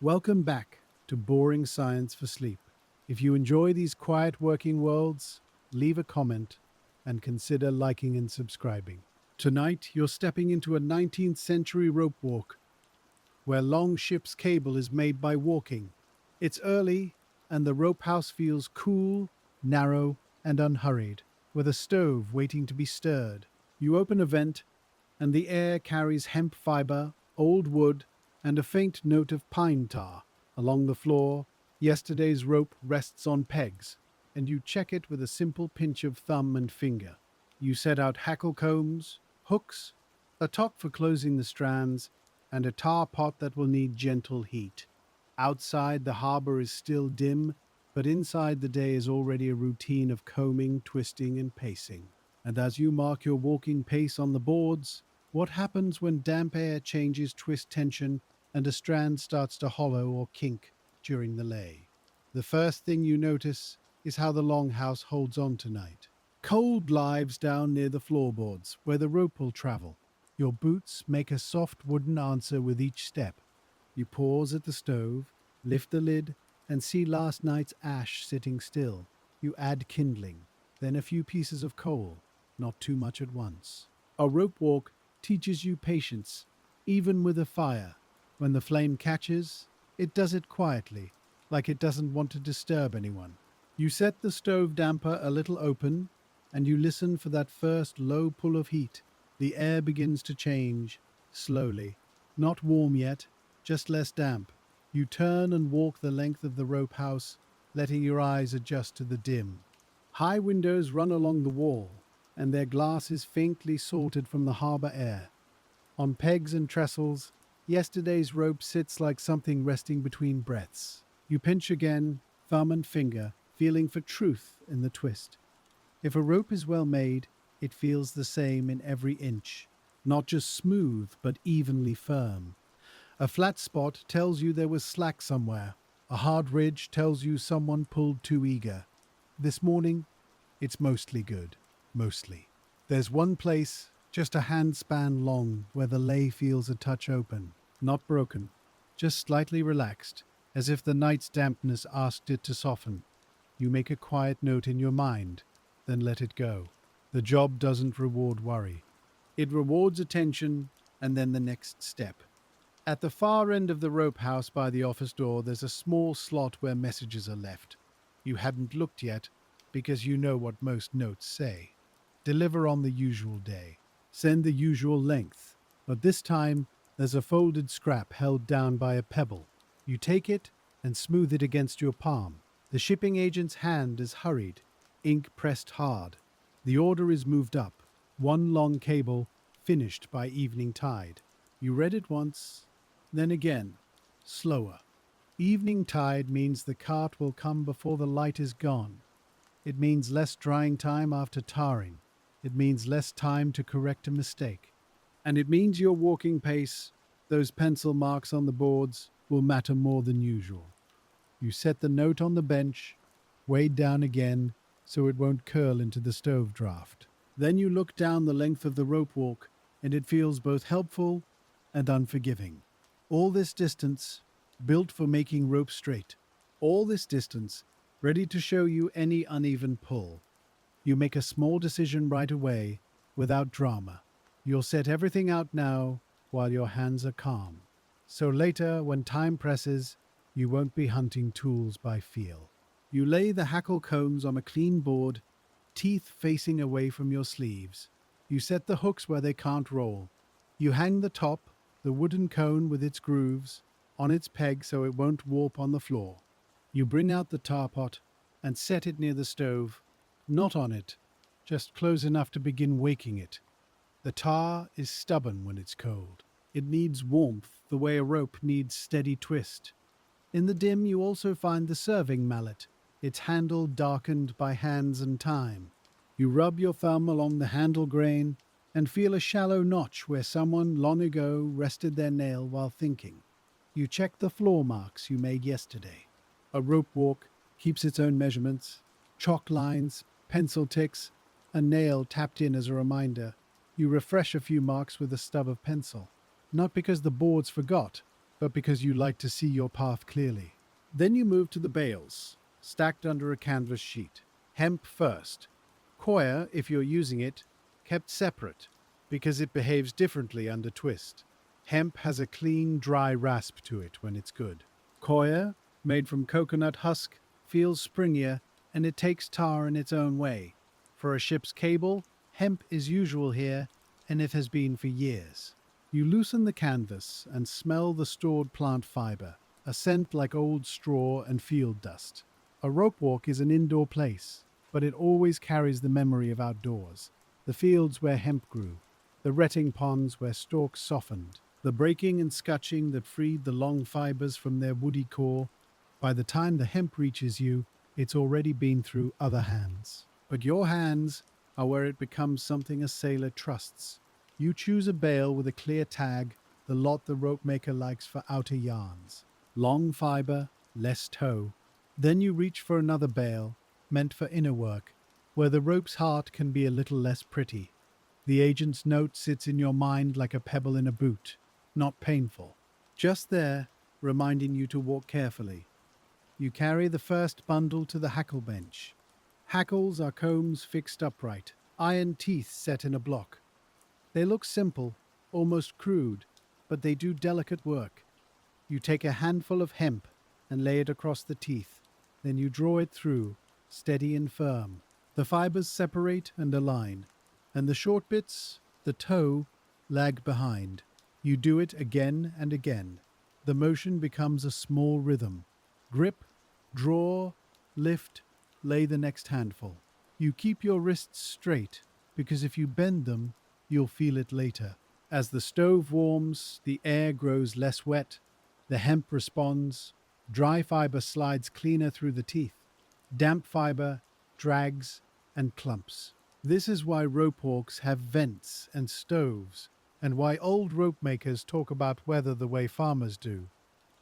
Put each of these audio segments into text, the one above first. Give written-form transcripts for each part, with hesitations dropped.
Welcome back to Boring Science for Sleep. If you enjoy these quiet working worlds, leave a comment and consider liking and subscribing. Tonight, you're stepping into a 19th century rope walk where long ship's cable is made by walking. It's early, and the rope house feels cool, narrow, and unhurried, with a stove waiting to be stirred. You open a vent, and the air carries hemp fiber, old wood, and a faint note of pine tar. Along the floor, yesterday's rope rests on pegs, and you check it with a simple pinch of thumb and finger. You set out hackle combs, hooks, a top for closing the strands, and a tar pot that will need gentle heat. Outside, the harbor is still dim, but inside the day is already a routine of combing, twisting, and pacing. And as you mark your walking pace on the boards, what happens when damp air changes twist tension and a strand starts to hollow or kink during the lay? The first thing you notice is how the longhouse holds on tonight. Cold lives down near the floorboards where the rope will travel. Your boots make a soft wooden answer with each step. You pause at the stove, lift the lid, and see last night's ash sitting still. You add kindling, then a few pieces of coal, not too much at once. A rope walk teaches you patience, even with a fire. When the flame catches, it does it quietly, like it doesn't want to disturb anyone. You set the stove damper a little open, and you listen for that first low pull of heat. The air begins to change, slowly. Not warm yet, just less damp. You turn and walk the length of the rope house, letting your eyes adjust to the dim. High windows run along the wall, and their glass is faintly salted from the harbor air. On pegs and trestles, yesterday's rope sits like something resting between breaths. You pinch again, thumb and finger, feeling for truth in the twist. If a rope is well made, it feels the same in every inch, not just smooth, but evenly firm. A flat spot tells you there was slack somewhere. A hard ridge tells you someone pulled too eager. This morning, it's mostly good. Mostly. There's one place, just a handspan long, where the lay feels a touch open. Not broken, just slightly relaxed, as if the night's dampness asked it to soften. You make a quiet note in your mind, then let it go. The job doesn't reward worry. It rewards attention and then the next step. At the far end of the rope house by the office door, there's a small slot where messages are left. You hadn't looked yet because you know what most notes say. Deliver on the usual day. Send the usual length. But this time, there's a folded scrap held down by a pebble. You take it and smooth it against your palm. The shipping agent's hand is hurried, ink pressed hard. The order is moved up. One long cable, finished by evening tide. You read it once, then again, slower. Evening tide means the cart will come before the light is gone. It means less drying time after tarring. It means less time to correct a mistake. And it means your walking pace, those pencil marks on the boards, will matter more than usual. You set the note on the bench, weighed down again so it won't curl into the stove draft. Then you look down the length of the rope walk, and it feels both helpful and unforgiving. All this distance, built for making rope straight. All this distance, ready to show you any uneven pull. You make a small decision right away, without drama. You'll set everything out now, while your hands are calm. So later, when time presses, you won't be hunting tools by feel. You lay the hackle cones on a clean board, teeth facing away from your sleeves. You set the hooks where they can't roll. You hang the top, the wooden cone with its grooves, on its peg so it won't warp on the floor. You bring out the tar pot and set it near the stove, not on it, just close enough to begin waking it. The tar is stubborn when it's cold. It needs warmth the way a rope needs steady twist. In the dim, you also find the serving mallet, its handle darkened by hands and time. You rub your thumb along the handle grain and feel a shallow notch where someone long ago rested their nail while thinking. You check the floor marks you made yesterday. A rope walk keeps its own measurements, chalk lines, pencil ticks, a nail tapped in as a reminder. You refresh a few marks with a stub of pencil. Not because the boards forgot, but because you like to see your path clearly. Then you move to the bales, stacked under a canvas sheet. Hemp first. Coir, if you're using it, kept separate, because it behaves differently under twist. Hemp has a clean, dry rasp to it when it's good. Coir, made from coconut husk, feels springier, and it takes tar in its own way. For a ship's cable, hemp is usual here, and it has been for years. You loosen the canvas and smell the stored plant fiber, a scent like old straw and field dust. A ropewalk is an indoor place, but it always carries the memory of outdoors. The fields where hemp grew, the retting ponds where stalks softened, the breaking and scutching that freed the long fibers from their woody core. By the time the hemp reaches you, it's already been through other hands. But your hands are where it becomes something a sailor trusts. You choose a bale with a clear tag, the lot the rope maker likes for outer yarns. Long fiber, less tow. Then you reach for another bale, meant for inner work, where the rope's heart can be a little less pretty. The agent's note sits in your mind like a pebble in a boot, not painful. Just there, reminding you to walk carefully. You carry the first bundle to the hackle bench. Hackles are combs fixed upright, iron teeth set in a block. They look simple, almost crude, but they do delicate work. You take a handful of hemp and lay it across the teeth. Then you draw it through, steady and firm. The fibers separate and align, and the short bits, the toe, lag behind. You do it again and again. The motion becomes a small rhythm. Grip, draw, lift, lay the next handful. You keep your wrists straight, because if you bend them, you'll feel it later. As the stove warms, the air grows less wet, the hemp responds, dry fiber slides cleaner through the teeth, damp fiber drags and clumps. This is why ropewalks have vents and stoves, and why old rope makers talk about weather the way farmers do.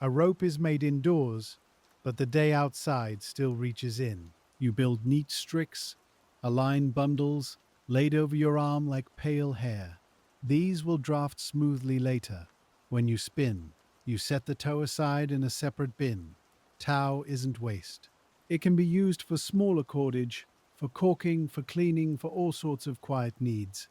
A rope is made indoors, but the day outside still reaches in. You build neat stricks, align bundles, laid over your arm like pale hair. These will draft smoothly later. When you spin, you set the toe aside in a separate bin. Tow isn't waste. It can be used for smaller cordage, for caulking, for cleaning, for all sorts of quiet needs.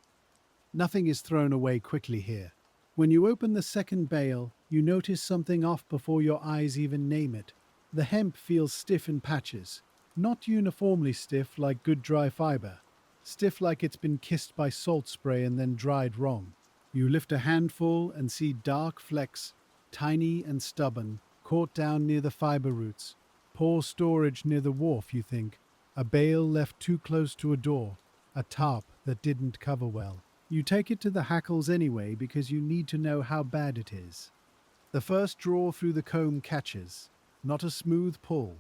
Nothing is thrown away quickly here. When you open the second bale, you notice something off before your eyes even name it. The hemp feels stiff in patches, not uniformly stiff like good dry fiber. Stiff like it's been kissed by salt spray and then dried wrong. You lift a handful and see dark flecks, tiny and stubborn, caught down near the fiber roots. Poor storage near the wharf, you think. A bale left too close to a door. A tarp that didn't cover well. You take it to the hackles anyway because you need to know how bad it is. The first draw through the comb catches. Not a smooth pull.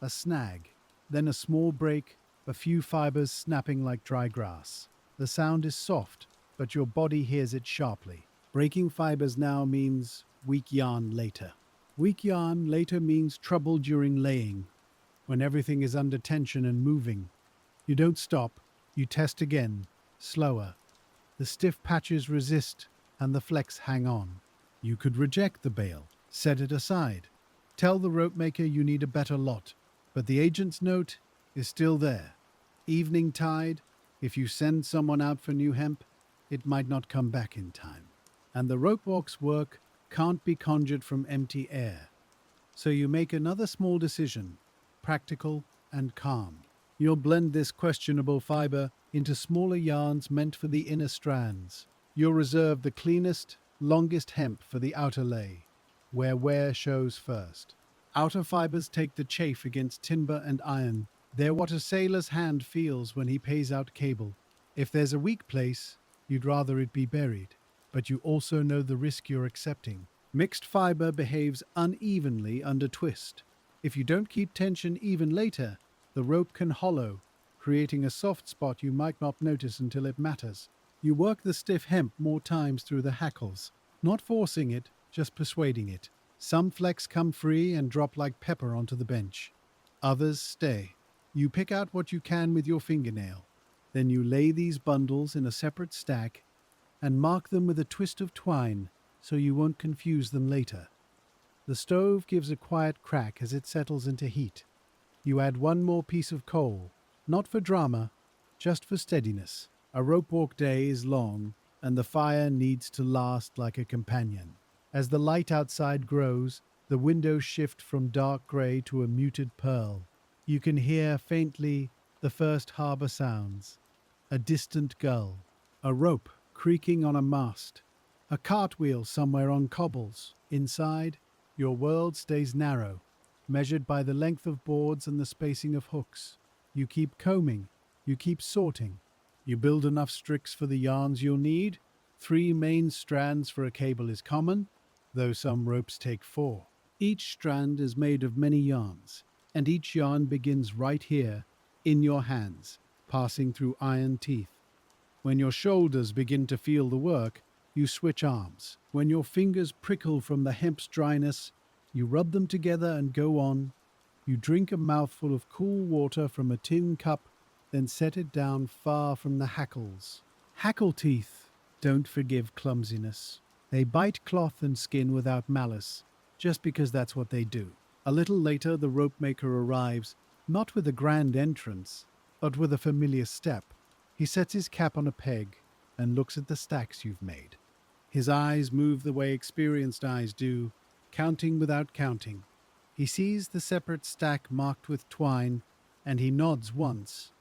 A snag. Then a small break, a few fibers snapping like dry grass. The sound is soft, but your body hears it sharply. Breaking fibers now means weak yarn later. Weak yarn later means trouble during laying, when everything is under tension and moving. You don't stop, you test again, slower. The stiff patches resist, and the flecks hang on. You could reject the bale, set it aside. Tell the rope maker you need a better lot, but the agent's note is still there. Evening tide, if you send someone out for new hemp, it might not come back in time. And the ropewalk's work can't be conjured from empty air. So you make another small decision, practical and calm. You'll blend this questionable fiber into smaller yarns meant for the inner strands. You'll reserve the cleanest, longest hemp for the outer lay, where wear shows first. Outer fibers take the chafe against timber and iron. They're what a sailor's hand feels when he pays out cable. If there's a weak place, you'd rather it be buried, but you also know the risk you're accepting. Mixed fiber behaves unevenly under twist. If you don't keep tension even later, the rope can hollow, creating a soft spot you might not notice until it matters. You work the stiff hemp more times through the hackles, not forcing it, just persuading it. Some flecks come free and drop like pepper onto the bench. Others stay. You pick out what you can with your fingernail. Then you lay these bundles in a separate stack and mark them with a twist of twine so you won't confuse them later. The stove gives a quiet crack as it settles into heat. You add one more piece of coal, not for drama, just for steadiness. A rope walk day is long, and the fire needs to last like a companion. As the light outside grows, the windows shift from dark grey to a muted pearl. You can hear faintly the first harbour sounds, a distant gull, a rope creaking on a mast, a cartwheel somewhere on cobbles. Inside, your world stays narrow, measured by the length of boards and the spacing of hooks. You keep combing, you keep sorting. You build enough stricks for the yarns you'll need. 3 main strands for a cable is common, though some ropes take 4. Each strand is made of many yarns, and each yarn begins right here, in your hands, passing through iron teeth. When your shoulders begin to feel the work, you switch arms. When your fingers prickle from the hemp's dryness, you rub them together and go on. You drink a mouthful of cool water from a tin cup, then set it down far from the hackles. Hackle teeth don't forgive clumsiness. They bite cloth and skin without malice, just because that's what they do. A little later, the rope maker arrives, not with a grand entrance, but with a familiar step. He sets his cap on a peg and looks at the stacks you've made. His eyes move the way experienced eyes do, counting without counting. He sees the separate stack marked with twine, and he nods once.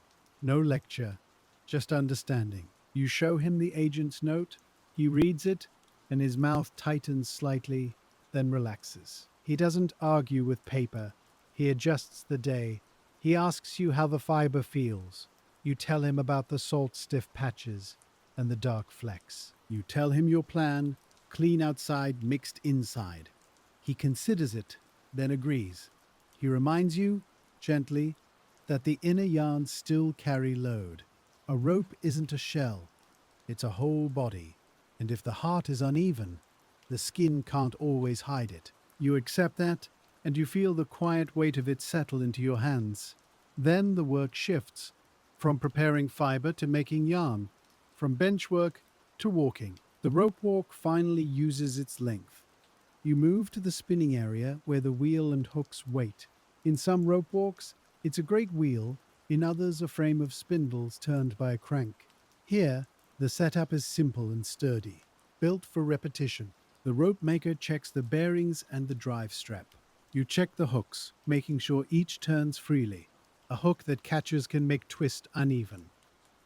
No lecture, just understanding. You show him the agent's note, he reads it, and his mouth tightens slightly, then relaxes. He doesn't argue with paper. He adjusts the day. He asks you how the fiber feels. You tell him about the salt-stiff patches and the dark flecks. You tell him your plan, clean outside, mixed inside. He considers it, then agrees. He reminds you, gently, that the inner yarns still carry load. A rope isn't a shell, it's a whole body, and if the heart is uneven, the skin can't always hide it. You accept that, and you feel the quiet weight of it settle into your hands. Then the work shifts, from preparing fiber to making yarn, from bench work to walking. The rope walk finally uses its length. You move to the spinning area where the wheel and hooks wait. In some rope walks, it's a great wheel, in others a frame of spindles turned by a crank. Here, the setup is simple and sturdy, built for repetition. The rope maker checks the bearings and the drive strap. You check the hooks, making sure each turns freely. A hook that catches can make twist uneven.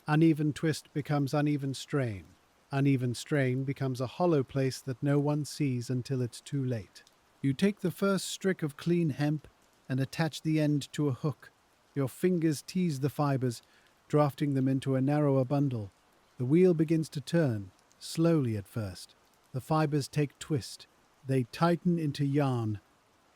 Uneven twist becomes uneven strain. Uneven strain becomes a hollow place that no one sees until it's too late. You take the first strick of clean hemp and attach the end to a hook. Your fingers tease the fibers, drafting them into a narrower bundle. The wheel begins to turn, slowly at first. The fibers take twist. They tighten into yarn.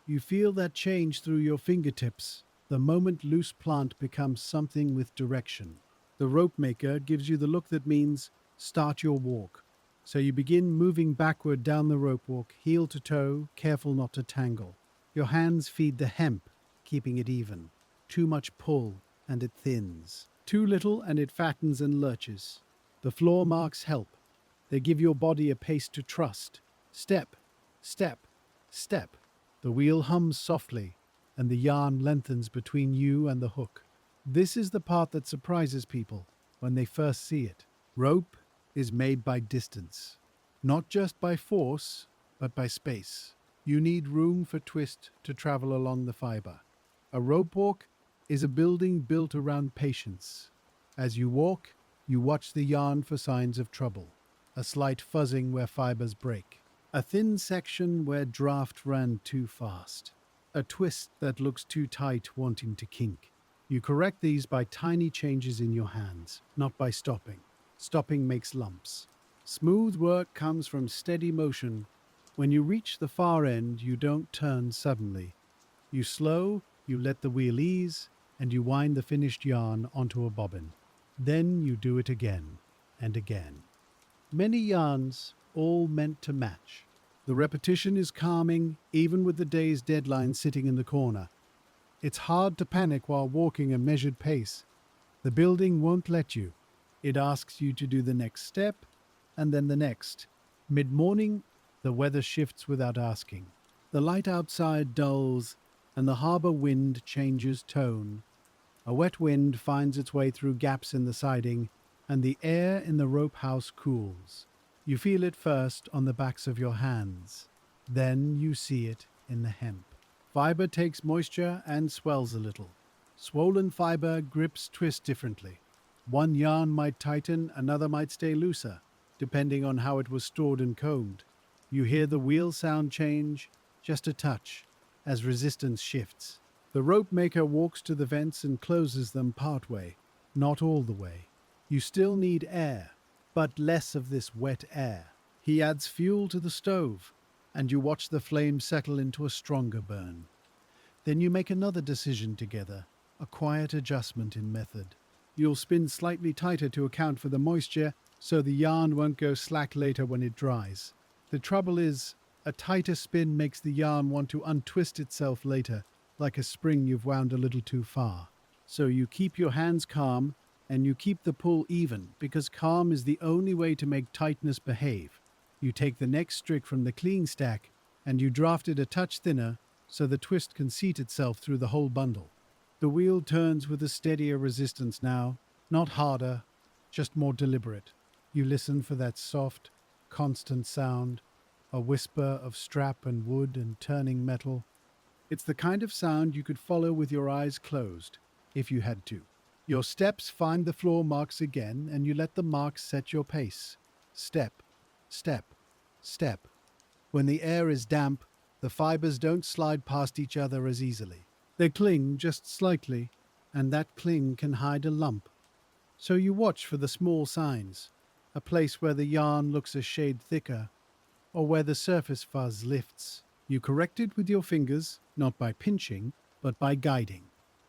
You feel that change through your fingertips. The moment loose plant becomes something with direction. The rope maker gives you the look that means start your walk. So you begin moving backward down the rope walk, heel to toe, careful not to tangle. Your hands feed the hemp, keeping it even. Too much pull, and it thins. Too little, and it fattens and lurches. The floor marks help. They give your body a pace to trust. Step, step, step. The wheel hums softly, and the yarn lengthens between you and the hook. This is the part that surprises people when they first see it. Rope is made by distance, not just by force, but by space. You need room for twist to travel along the fiber. A rope walk is a building built around patience. As you walk, you watch the yarn for signs of trouble. A slight fuzzing where fibers break. A thin section where draft ran too fast. A twist that looks too tight, wanting to kink. You correct these by tiny changes in your hands, not by stopping. Stopping makes lumps. Smooth work comes from steady motion. When you reach the far end, you don't turn suddenly. You slow, you let the wheel ease, and you wind the finished yarn onto a bobbin. Then you do it again and again. Many yarns, all meant to match. The repetition is calming, even with the day's deadline sitting in the corner. It's hard to panic while walking a measured pace. The building won't let you. It asks you to do the next step, and then the next. Mid-morning, the weather shifts without asking. The light outside dulls, and the harbor wind changes tone. A wet wind finds its way through gaps in the siding, and the air in the rope house cools. You feel it first on the backs of your hands. Then you see it in the hemp. Fiber takes moisture and swells a little. Swollen fiber grips twist differently. One yarn might tighten, another might stay looser, depending on how it was stored and combed. You hear the wheel sound change, just a touch, as resistance shifts. The rope maker walks to the vents and closes them partway, not all the way. You still need air, but less of this wet air. He adds fuel to the stove, and you watch the flame settle into a stronger burn. Then you make another decision together, a quiet adjustment in method. You'll spin slightly tighter to account for the moisture, so the yarn won't go slack later when it dries. The trouble is, a tighter spin makes the yarn want to untwist itself later, like a spring you've wound a little too far. So you keep your hands calm, and you keep the pull even, because calm is the only way to make tightness behave. You take the next strip from the clean stack, and you draft it a touch thinner, so the twist can seat itself through the whole bundle. The wheel turns with a steadier resistance now, not harder, just more deliberate. You listen for that soft, constant sound, a whisper of strap and wood and turning metal. It's the kind of sound you could follow with your eyes closed, if you had to. Your steps find the floor marks again, and you let the marks set your pace. Step, step, step. When the air is damp, the fibers don't slide past each other as easily. They cling just slightly, and that cling can hide a lump. So you watch for the small signs, a place where the yarn looks a shade thicker, or where the surface fuzz lifts. You correct it with your fingers, not by pinching, but by guiding.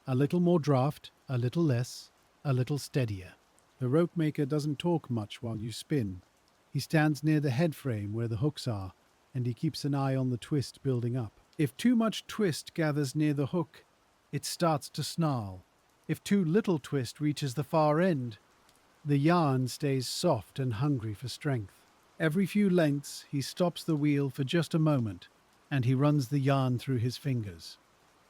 A little more draft, a little less, a little steadier. The rope maker doesn't talk much while you spin. He stands near the head frame where the hooks are, and he keeps an eye on the twist building up. If too much twist gathers near the hook, it starts to snarl. If too little twist reaches the far end, the yarn stays soft and hungry for strength. Every few lengths, he stops the wheel for just a moment, and he runs the yarn through his fingers.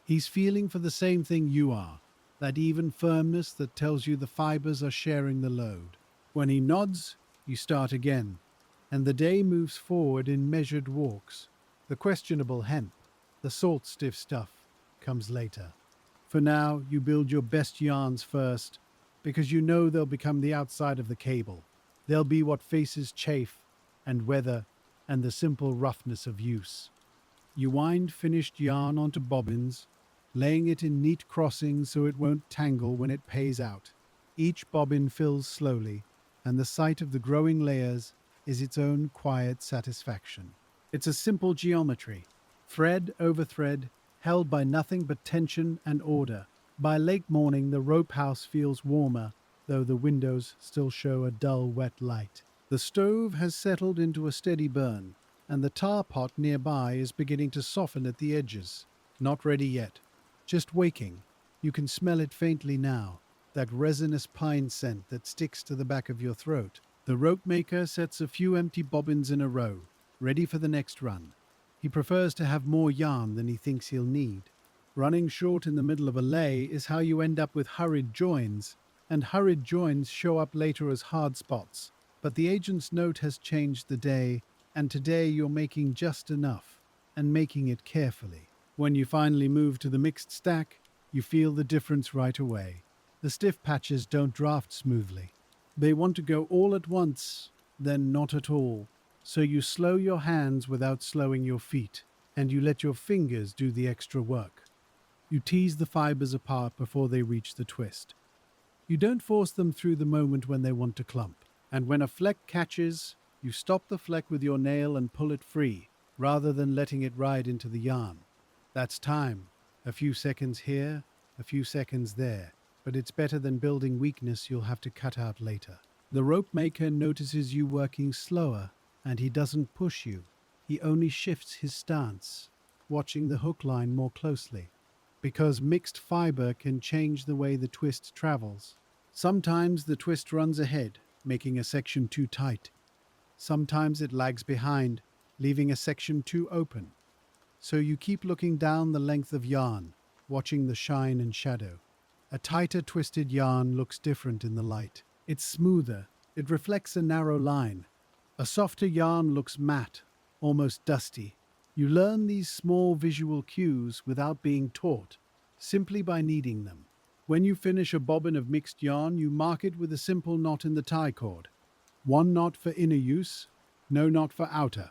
He's feeling for the same thing you are, that even firmness that tells you the fibers are sharing the load. When he nods, you start again, and the day moves forward in measured walks. The questionable hemp, the salt-stiff stuff, comes later. For now, you build your best yarns first, because you know they'll become the outside of the cable. They'll be what faces chafe and weather and the simple roughness of use. You wind finished yarn onto bobbins, laying it in neat crossings so it won't tangle when it pays out. Each bobbin fills slowly, and the sight of the growing layers is its own quiet satisfaction. It's a simple geometry, thread over thread, held by nothing but tension and order. By late morning, the rope house feels warmer, though the windows still show a dull, wet light. The stove has settled into a steady burn, and the tar pot nearby is beginning to soften at the edges. Not ready yet, just waking. You can smell it faintly now, that resinous pine scent that sticks to the back of your throat. The rope maker sets a few empty bobbins in a row, ready for the next run. He prefers to have more yarn than he thinks he'll need. Running short in the middle of a lay is how you end up with hurried joins, and hurried joins show up later as hard spots. But the agent's note has changed the day, and today you're making just enough, and making it carefully. When you finally move to the mixed stack, you feel the difference right away. The stiff patches don't draft smoothly. They want to go all at once, then not at all. So you slow your hands without slowing your feet, and you let your fingers do the extra work. You tease the fibers apart before they reach the twist. You don't force them through the moment when they want to clump. And when a fleck catches, you stop the fleck with your nail and pull it free, rather than letting it ride into the yarn. That's time. A few seconds here, a few seconds there. But it's better than building weakness you'll have to cut out later. The rope maker notices you working slower, and he doesn't push you. He only shifts his stance, watching the hook line more closely. Because mixed fiber can change the way the twist travels. Sometimes the twist runs ahead, making a section too tight. Sometimes it lags behind, leaving a section too open. So you keep looking down the length of yarn, watching the shine and shadow. A tighter twisted yarn looks different in the light. It's smoother. It reflects a narrow line. A softer yarn looks matte, almost dusty. You learn these small visual cues without being taught, simply by needing them. When you finish a bobbin of mixed yarn, you mark it with a simple knot in the tie cord. One knot for inner use, no knot for outer.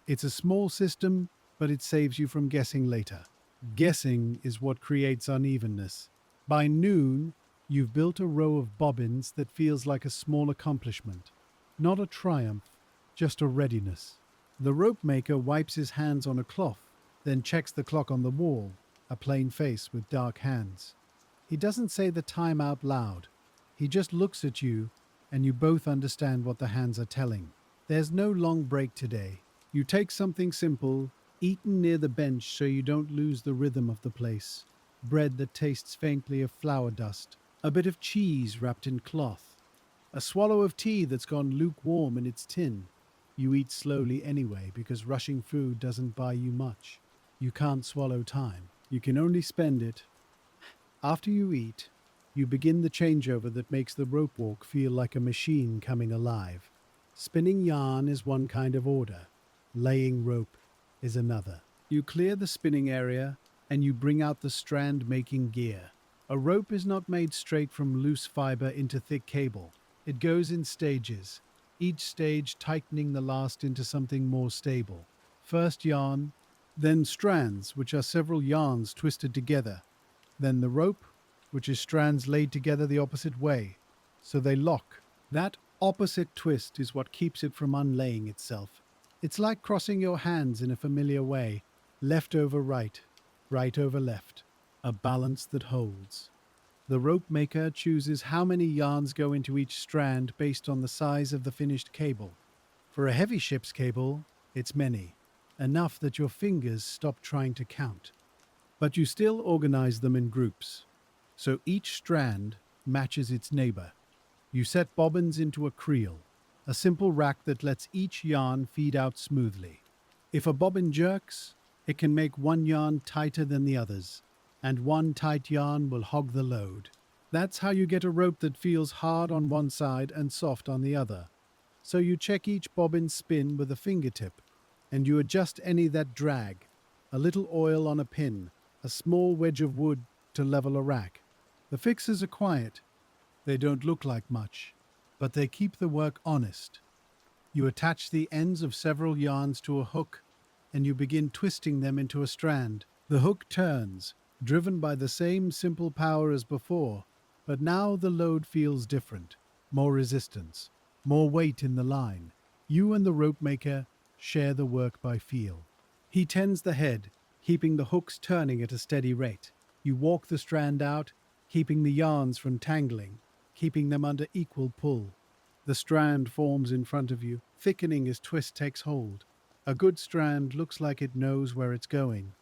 It's a small system, but it saves you from guessing later. Guessing is what creates unevenness. By noon, you've built a row of bobbins that feels like a small accomplishment. Not a triumph, just a readiness. The rope maker wipes his hands on a cloth, then checks the clock on the wall, a plain face with dark hands. He doesn't say the time out loud. He just looks at you, and you both understand what the hands are telling. There's no long break today. You take something simple, eaten near the bench so you don't lose the rhythm of the place. Bread that tastes faintly of flour dust. A bit of cheese wrapped in cloth. A swallow of tea that's gone lukewarm in its tin. You eat slowly anyway because rushing food doesn't buy you much. You can't swallow time. You can only spend it. After you eat, you begin the changeover that makes the rope walk feel like a machine coming alive. Spinning yarn is one kind of order. Laying rope is another. You clear the spinning area and you bring out the strand making gear. A rope is not made straight from loose fiber into thick cable. It goes in stages, each stage tightening the last into something more stable. First yarn, then strands, which are several yarns twisted together, then the rope, which is strands laid together the opposite way, so they lock. That opposite twist is what keeps it from unlaying itself. It's like crossing your hands in a familiar way, left over right, right over left, a balance that holds. The rope maker chooses how many yarns go into each strand based on the size of the finished cable. For a heavy ship's cable, it's many, enough that your fingers stop trying to count. But you still organize them in groups, so each strand matches its neighbor. You set bobbins into a creel, a simple rack that lets each yarn feed out smoothly. If a bobbin jerks, it can make one yarn tighter than the others, and one tight yarn will hog the load. That's how you get a rope that feels hard on one side and soft on the other. So you check each bobbin spin with a fingertip, and you adjust any that drag. A little oil on a pin, a small wedge of wood to level a rack. The fixes are quiet. They don't look like much, but they keep the work honest. You attach the ends of several yarns to a hook, and you begin twisting them into a strand. The hook turns, driven by the same simple power as before, but now the load feels different. More resistance, more weight in the line. You and the rope maker share the work by feel. He tends the head, keeping the hooks turning at a steady rate. You walk the strand out, keeping the yarns from tangling, keeping them under equal pull. The strand forms in front of you, thickening as twist takes hold. A good strand looks like it knows where it's going.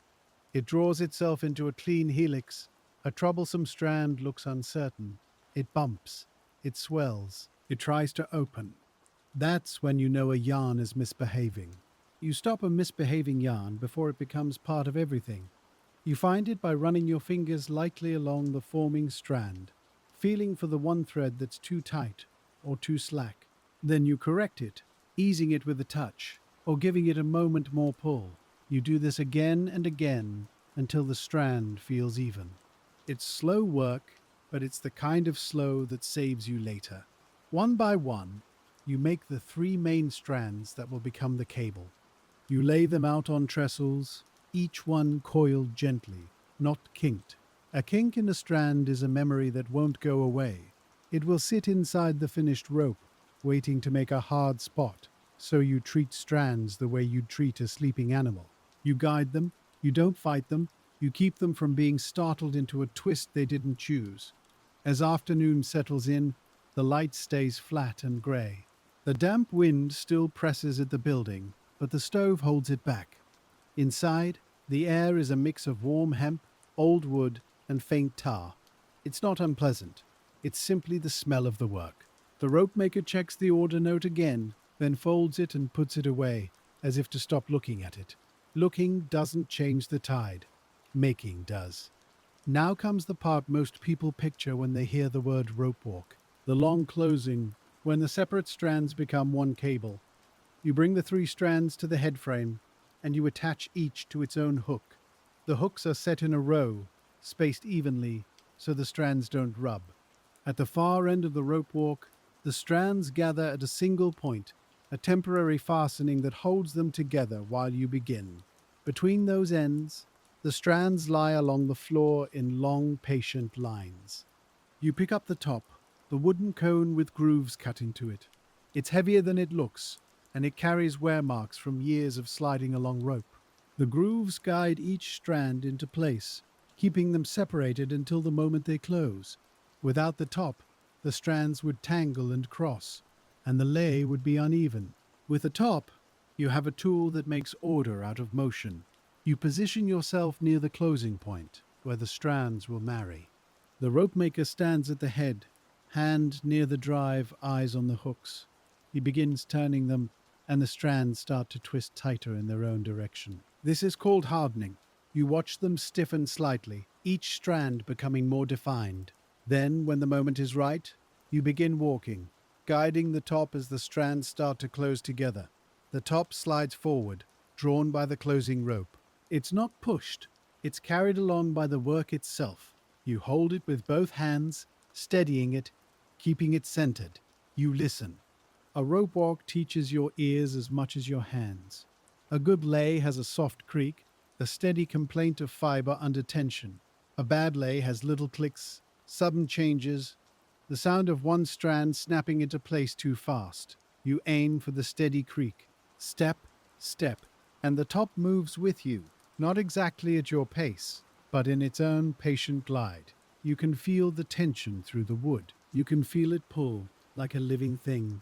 It draws itself into a clean helix. A troublesome strand looks uncertain. It bumps. It swells. It tries to open. That's when you know a yarn is misbehaving. You stop a misbehaving yarn before it becomes part of everything. You find it by running your fingers lightly along the forming strand, feeling for the one thread that's too tight or too slack. Then you correct it, easing it with a touch, or giving it a moment more pull. You do this again and again until the strand feels even. It's slow work, but it's the kind of slow that saves you later. One by one, you make the 3 main strands that will become the cable. You lay them out on trestles, each one coiled gently, not kinked. A kink in a strand is a memory that won't go away. It will sit inside the finished rope, waiting to make a hard spot. So you treat strands the way you'd treat a sleeping animal. You guide them, you don't fight them, you keep them from being startled into a twist they didn't choose. As afternoon settles in, the light stays flat and grey. The damp wind still presses at the building, but the stove holds it back. Inside, the air is a mix of warm hemp, old wood, and faint tar. It's not unpleasant. It's simply the smell of the work. The rope maker checks the order note again, then folds it and puts it away, as if to stop looking at it. Looking doesn't change the tide. Making does. Now comes the part most people picture when they hear the word rope walk. The long closing, when the separate strands become one cable. You bring the three strands to the head frame, and you attach each to its own hook. The hooks are set in a row, spaced evenly, so the strands don't rub. At the far end of the rope walk, the strands gather at a single point, a temporary fastening that holds them together while you begin. Between those ends, the strands lie along the floor in long, patient lines. You pick up the top, the wooden cone with grooves cut into it. It's heavier than it looks, and it carries wear marks from years of sliding along rope. The grooves guide each strand into place, keeping them separated until the moment they close. Without the top, the strands would tangle and cross, and the lay would be uneven. With the top, you have a tool that makes order out of motion. You position yourself near the closing point, where the strands will marry. The rope maker stands at the head, hand near the drive, eyes on the hooks. He begins turning them, and the strands start to twist tighter in their own direction. This is called hardening. You watch them stiffen slightly, each strand becoming more defined. Then, when the moment is right, you begin walking, guiding the top as the strands start to close together. The top slides forward, drawn by the closing rope. It's not pushed, it's carried along by the work itself. You hold it with both hands, steadying it, keeping it centered. You listen. A rope walk teaches your ears as much as your hands. A good lay has a soft creak, a steady complaint of fiber under tension. A bad lay has little clicks, sudden changes, the sound of one strand snapping into place too fast. You aim for the steady creak. Step, step, and the top moves with you, not exactly at your pace, but in its own patient glide. You can feel the tension through the wood. You can feel it pull like a living thing.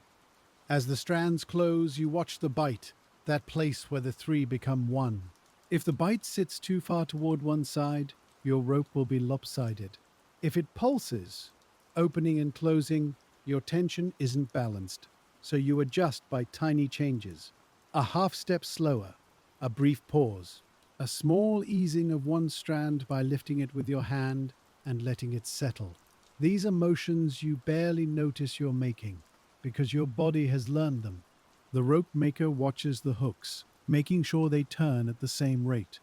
As the strands close, you watch the bite, that place where the three become one. If the bite sits too far toward one side, your rope will be lopsided. If it pulses, opening and closing, your tension isn't balanced, so you adjust by tiny changes. A half step slower, a brief pause, a small easing of one strand by lifting it with your hand and letting it settle. These are motions you barely notice you're making, because your body has learned them. The rope maker watches the hooks, making sure they turn at the same rate.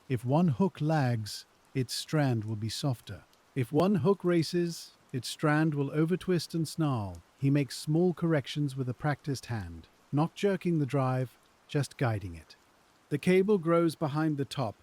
If one hook lags, its strand will be softer. If one hook races, its strand will overtwist and snarl. He makes small corrections with a practiced hand, not jerking the drive, just guiding it. The cable grows behind the top,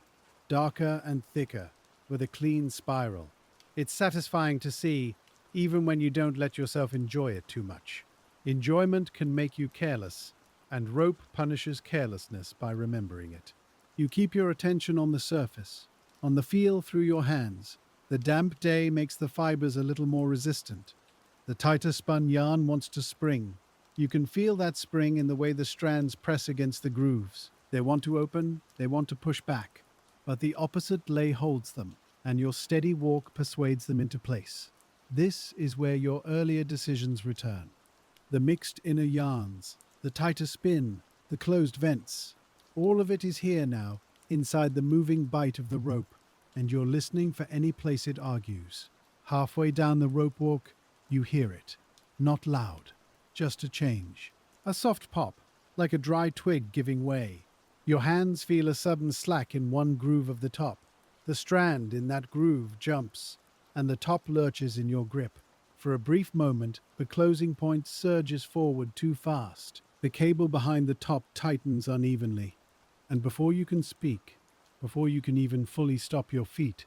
darker and thicker, with a clean spiral. It's satisfying to see, even when you don't let yourself enjoy it too much. Enjoyment can make you careless, and rope punishes carelessness by remembering it. You keep your attention on the surface, on the feel through your hands. The damp day makes the fibers a little more resistant. The tighter spun yarn wants to spring. You can feel that spring in the way the strands press against the grooves. They want to open, they want to push back, but the opposite lay holds them, and your steady walk persuades them into place. This is where your earlier decisions return. The mixed inner yarns, the tighter spin, the closed vents. All of it is here now, inside the moving bite of the rope, and you're listening for any place it argues. Halfway down the rope walk, you hear it. Not loud, just a change. A soft pop, like a dry twig giving way. Your hands feel a sudden slack in one groove of the top. The strand in that groove jumps, and the top lurches in your grip. For a brief moment, the closing point surges forward too fast. The cable behind the top tightens unevenly. And before you can speak, before you can even fully stop your feet,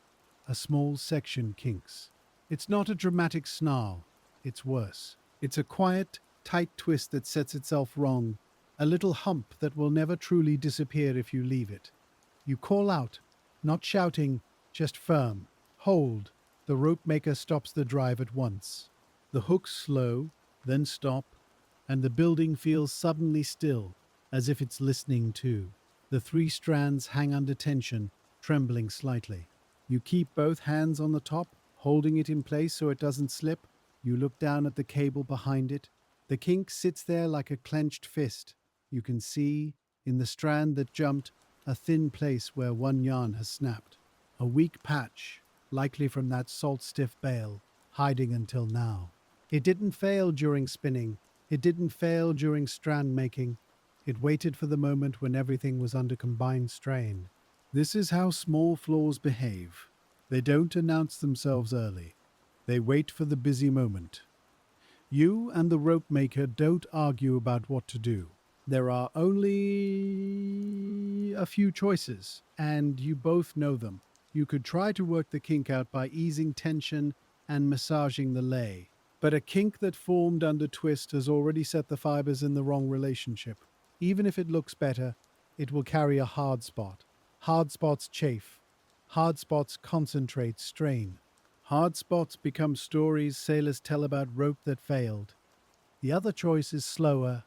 a small section kinks. It's not a dramatic snarl. It's worse. It's a quiet, tight twist that sets itself wrong. A little hump that will never truly disappear if you leave it. You call out, not shouting, just firm. Hold. The rope maker stops the drive at once. The hooks slow, then stop, and the building feels suddenly still, as if it's listening too. The three strands hang under tension, trembling slightly. You keep both hands on the top, holding it in place so it doesn't slip. You look down at the cable behind it. The kink sits there like a clenched fist. You can see, in the strand that jumped, a thin place where one yarn has snapped, a weak patch, likely from that salt-stiff bale, hiding until now. It didn't fail during spinning, it didn't fail during strand making, it waited for the moment when everything was under combined strain. This is how small flaws behave. They don't announce themselves early. They wait for the busy moment. You and the rope maker don't argue about what to do. There are only a few choices, and you both know them. You could try to work the kink out by easing tension and massaging the lay. But a kink that formed under twist has already set the fibers in the wrong relationship. Even if it looks better, it will carry a hard spot. Hard spots chafe. Hard spots concentrate strain. Hard spots become stories sailors tell about rope that failed. The other choice is slower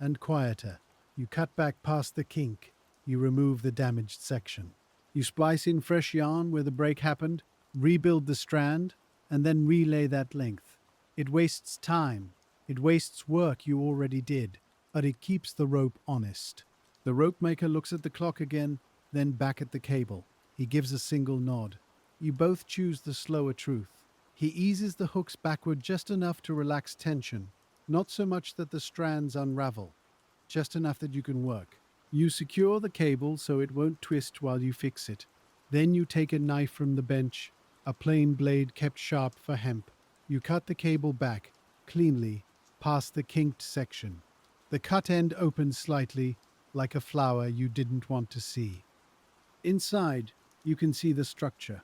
and quieter. You cut back past the kink. You remove the damaged section. You splice in fresh yarn where the break happened, rebuild the strand, and then relay that length. It wastes time. It wastes work you already did, but it keeps the rope honest. The rope maker looks at the clock again, then back at the cable. He gives a single nod. You both choose the slower truth. He eases the hooks backward just enough to relax tension, not so much that the strands unravel, just enough that you can work. You secure the cable so it won't twist while you fix it. Then you take a knife from the bench, a plain blade kept sharp for hemp. You cut the cable back, cleanly, past the kinked section. The cut end opens slightly, like a flower you didn't want to see. Inside, you can see the structure,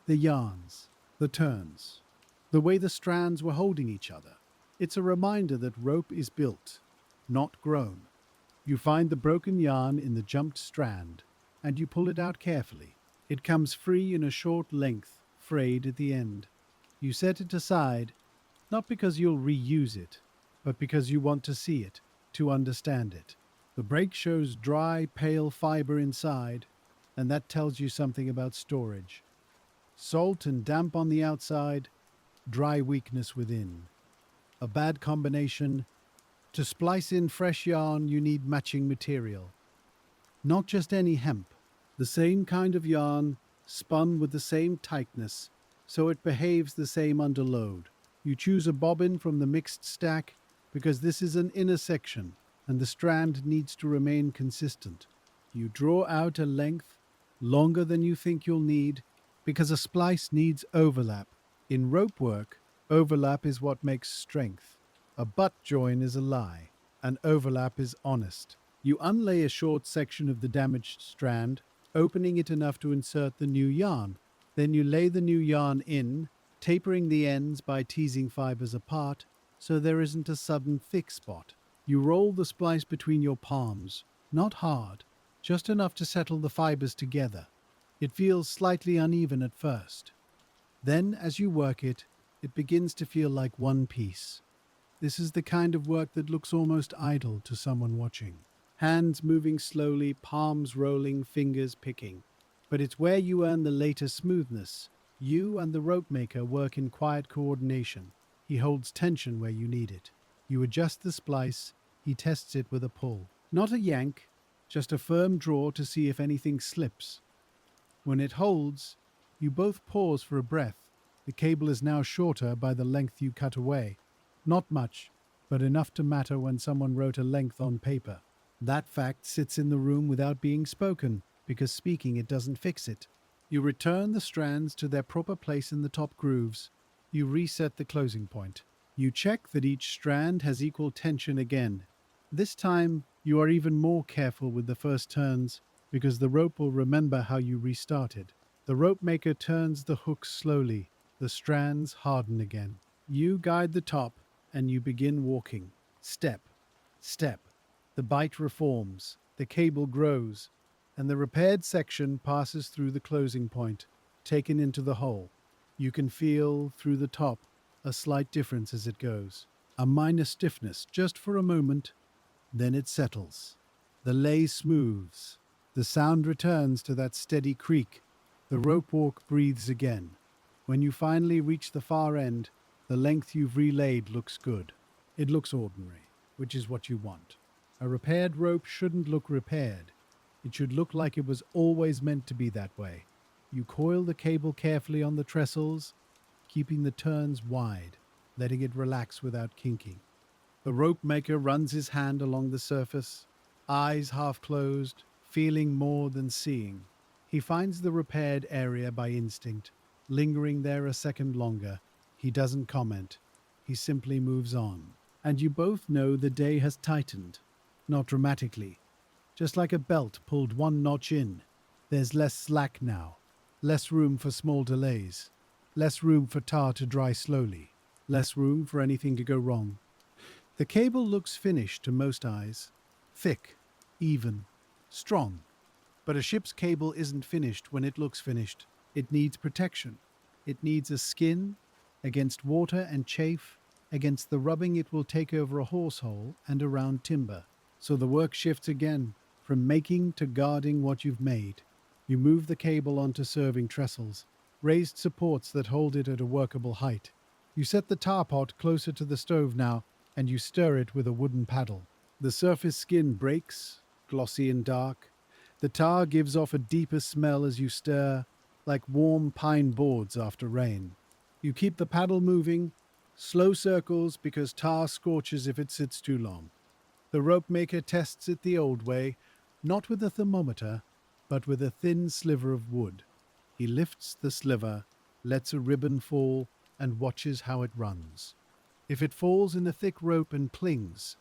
the yarns, the turns, the way the strands were holding each other. It's a reminder that rope is built, not grown. You find the broken yarn in the jumped strand, and you pull it out carefully. It comes free in a short length, frayed at the end. You set it aside, not because you'll reuse it, but because you want to see it, to understand it. The break shows dry, pale fiber inside, and that tells you something about storage. Salt and damp on the outside, dry weakness within. A bad combination. To splice in fresh yarn, you need matching material. Not just any hemp, the same kind of yarn, spun with the same tightness, so it behaves the same under load. You choose a bobbin from the mixed stack because this is an inner section and the strand needs to remain consistent. You draw out a length longer than you think you'll need because a splice needs overlap. In rope work, overlap is what makes strength. A butt join is a lie. An overlap is honest. You unlay a short section of the damaged strand, opening it enough to insert the new yarn. Then you lay the new yarn in, tapering the ends by teasing fibers apart so there isn't a sudden thick spot. You roll the splice between your palms, not hard, just enough to settle the fibers together. It feels slightly uneven at first. Then, as you work it, it begins to feel like one piece. This is the kind of work that looks almost idle to someone watching. Hands moving slowly, palms rolling, fingers picking. But it's where you earn the later smoothness. You and the rope maker work in quiet coordination. He holds tension where you need it. You adjust the splice, he tests it with a pull. Not a yank, just a firm draw to see if anything slips. When it holds, you both pause for a breath. The cable is now shorter by the length you cut away. Not much, but enough to matter when someone wrote a length on paper. That fact sits in the room without being spoken, because speaking it doesn't fix it. You return the strands to their proper place in the top grooves. You reset the closing point. You check that each strand has equal tension again. This time, you are even more careful with the first turns, because the rope will remember how you restarted. The rope maker turns the hook slowly. The strands harden again. You guide the top, and you begin walking. Step, step. The bite reforms, the cable grows, and the repaired section passes through the closing point, taken into the hole. You can feel, through the top, a slight difference as it goes. A minor stiffness, just for a moment. Then it settles. The lay smooths. The sound returns to that steady creak. The rope walk breathes again. When you finally reach the far end, the length you've relayed looks good. It looks ordinary, which is what you want. A repaired rope shouldn't look repaired. It should look like it was always meant to be that way. You coil the cable carefully on the trestles, keeping the turns wide, letting it relax without kinking. The rope maker runs his hand along the surface, eyes half closed, feeling more than seeing. He finds the repaired area by instinct, lingering there a second longer. He doesn't comment. He simply moves on. And you both know the day has tightened. Not dramatically, just like a belt pulled one notch in. There's less slack now, less room for small delays, less room for tar to dry slowly, less room for anything to go wrong. The cable looks finished to most eyes, thick, even, strong. But a ship's cable isn't finished when it looks finished. It needs protection. It needs a skin against water and chafe, against the rubbing it will take over a horse hole and around timber. So the work shifts again, from making to guarding what you've made. You move the cable onto serving trestles, raised supports that hold it at a workable height. You set the tar pot closer to the stove now, and you stir it with a wooden paddle. The surface skin breaks, glossy and dark. The tar gives off a deeper smell as you stir, like warm pine boards after rain. You keep the paddle moving, slow circles because tar scorches if it sits too long. The rope maker tests it the old way, not with a thermometer, but with a thin sliver of wood. He lifts the sliver, lets a ribbon fall, and watches how it runs. If it falls in a thick rope and clings,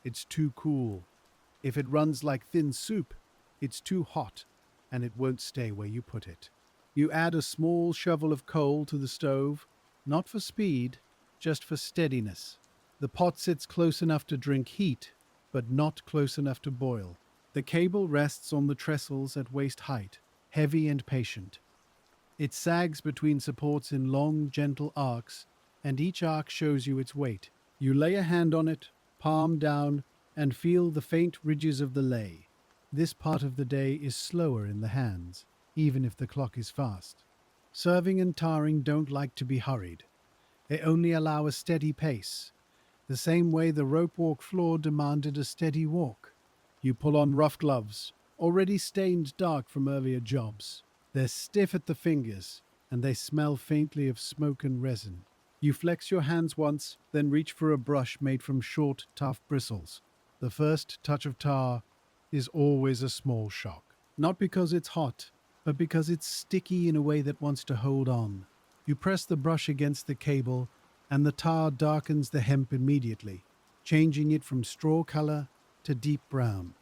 it's too cool. If it runs like thin soup, it's too hot, and it won't stay where you put it. You add a small shovel of coal to the stove, not for speed, just for steadiness. The pot sits close enough to drink heat, but not close enough to boil. The cable rests on the trestles at waist height, heavy and patient. It sags between supports in long, gentle arcs, and each arc shows you its weight. You lay a hand on it, palm down, and feel the faint ridges of the lay. This part of the day is slower in the hands, even if the clock is fast. Serving and tarring don't like to be hurried. They only allow a steady pace, the same way the Ropewalk floor demanded a steady walk. You pull on rough gloves, already stained dark from earlier jobs. They're stiff at the fingers, and they smell faintly of smoke and resin. You flex your hands once, then reach for a brush made from short, tough bristles. The first touch of tar is always a small shock. Not because it's hot, but because it's sticky in a way that wants to hold on. You press the brush against the cable, and the tar darkens the hemp immediately, changing it from straw color to deep brown.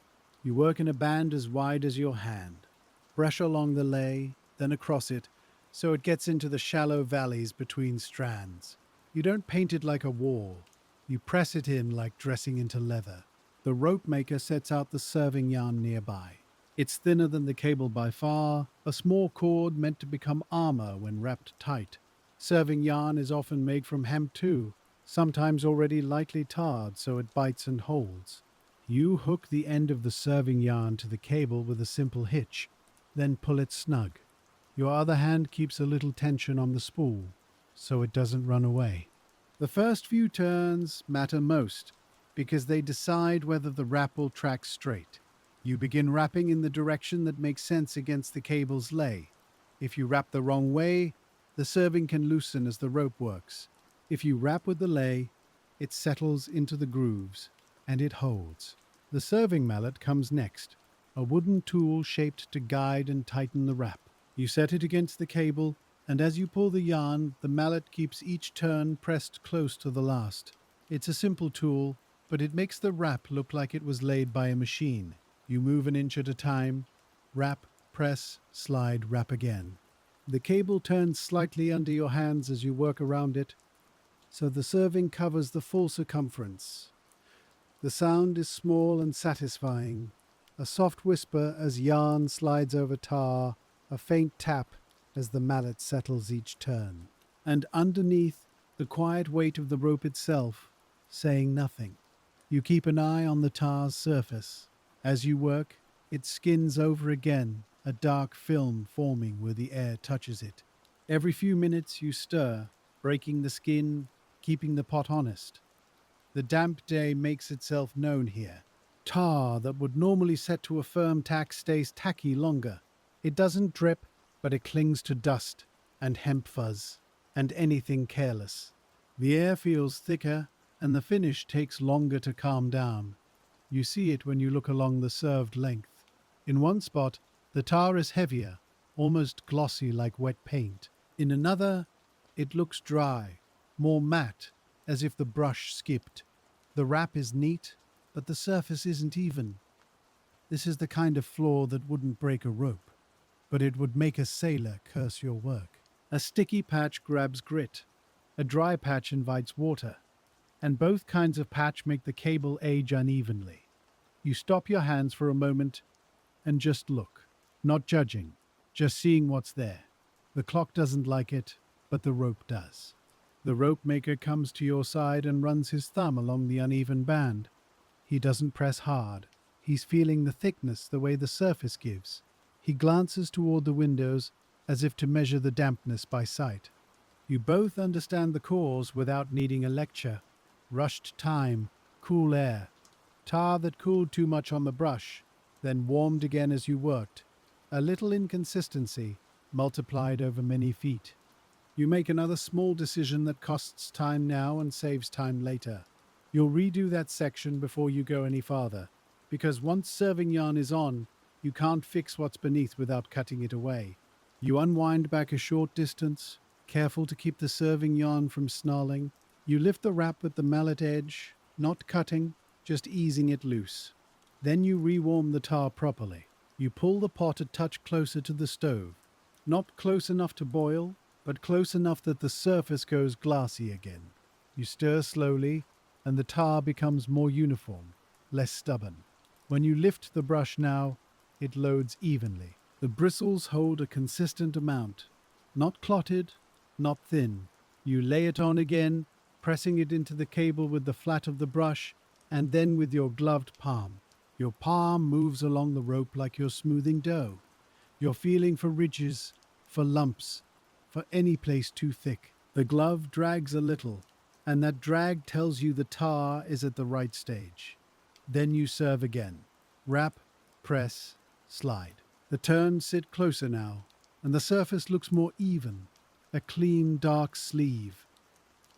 You work in a band as wide as your hand. Brush along the lay, then across it, so it gets into the shallow valleys between strands. You don't paint it like a wall. You press it in like dressing into leather. The rope maker sets out the serving yarn nearby. It's thinner than the cable by far, a small cord meant to become armor when wrapped tight. Serving yarn is often made from hemp too, sometimes already lightly tarred so it bites and holds. You hook the end of the serving yarn to the cable with a simple hitch, then pull it snug. Your other hand keeps a little tension on the spool, so it doesn't run away. The first few turns matter most, because they decide whether the wrap will track straight. You begin wrapping in the direction that makes sense against the cable's lay. If you wrap the wrong way, the serving can loosen as the rope works. If you wrap with the lay, it settles into the grooves, and it holds. The serving mallet comes next, a wooden tool shaped to guide and tighten the wrap. You set it against the cable, and as you pull the yarn, the mallet keeps each turn pressed close to the last. It's a simple tool, but it makes the wrap look like it was laid by a machine. You move an inch at a time, wrap, press, slide, wrap again. The cable turns slightly under your hands as you work around it, so the serving covers the full circumference. The sound is small and satisfying, a soft whisper as yarn slides over tar, a faint tap as the mallet settles each turn. And underneath, the quiet weight of the rope itself, saying nothing. You keep an eye on the tar's surface. As you work, it skins over again, a dark film forming where the air touches it. Every few minutes you stir, breaking the skin, keeping the pot honest. The damp day makes itself known here. Tar that would normally set to a firm tack stays tacky longer. It doesn't drip, but it clings to dust and hemp fuzz and anything careless. The air feels thicker and the finish takes longer to calm down. You see it when you look along the served length. In one spot, the tar is heavier, almost glossy like wet paint. In another, it looks dry, more matte, as if the brush skipped. The wrap is neat, but the surface isn't even. This is the kind of flaw that wouldn't break a rope, but it would make a sailor curse your work. A sticky patch grabs grit. A dry patch invites water. And both kinds of patch make the cable age unevenly. You stop your hands for a moment and just look, not judging, just seeing what's there. The clock doesn't like it, but the rope does. The rope maker comes to your side and runs his thumb along the uneven band. He doesn't press hard. He's feeling the thickness the way the surface gives. He glances toward the windows as if to measure the dampness by sight. You both understand the cause without needing a lecture. Rushed time, cool air, tar that cooled too much on the brush, then warmed again as you worked. A little inconsistency, multiplied over many feet. You make another small decision that costs time now and saves time later. You'll redo that section before you go any farther, because once serving yarn is on, you can't fix what's beneath without cutting it away. You unwind back a short distance, careful to keep the serving yarn from snarling. You lift the wrap with the mallet edge, not cutting, just easing it loose. Then you rewarm the tar properly. You pull the pot a touch closer to the stove. Not close enough to boil, but close enough that the surface goes glassy again. You stir slowly, and the tar becomes more uniform, less stubborn. When you lift the brush now, it loads evenly. The bristles hold a consistent amount, not clotted, not thin. You lay it on again, pressing it into the cable with the flat of the brush, and then with your gloved palm. Your palm moves along the rope like you're smoothing dough. You're feeling for ridges, for lumps, for any place too thick. The glove drags a little, and that drag tells you the tar is at the right stage. Then you serve again. Wrap, press, slide. The turns sit closer now, and the surface looks more even, a clean, dark sleeve.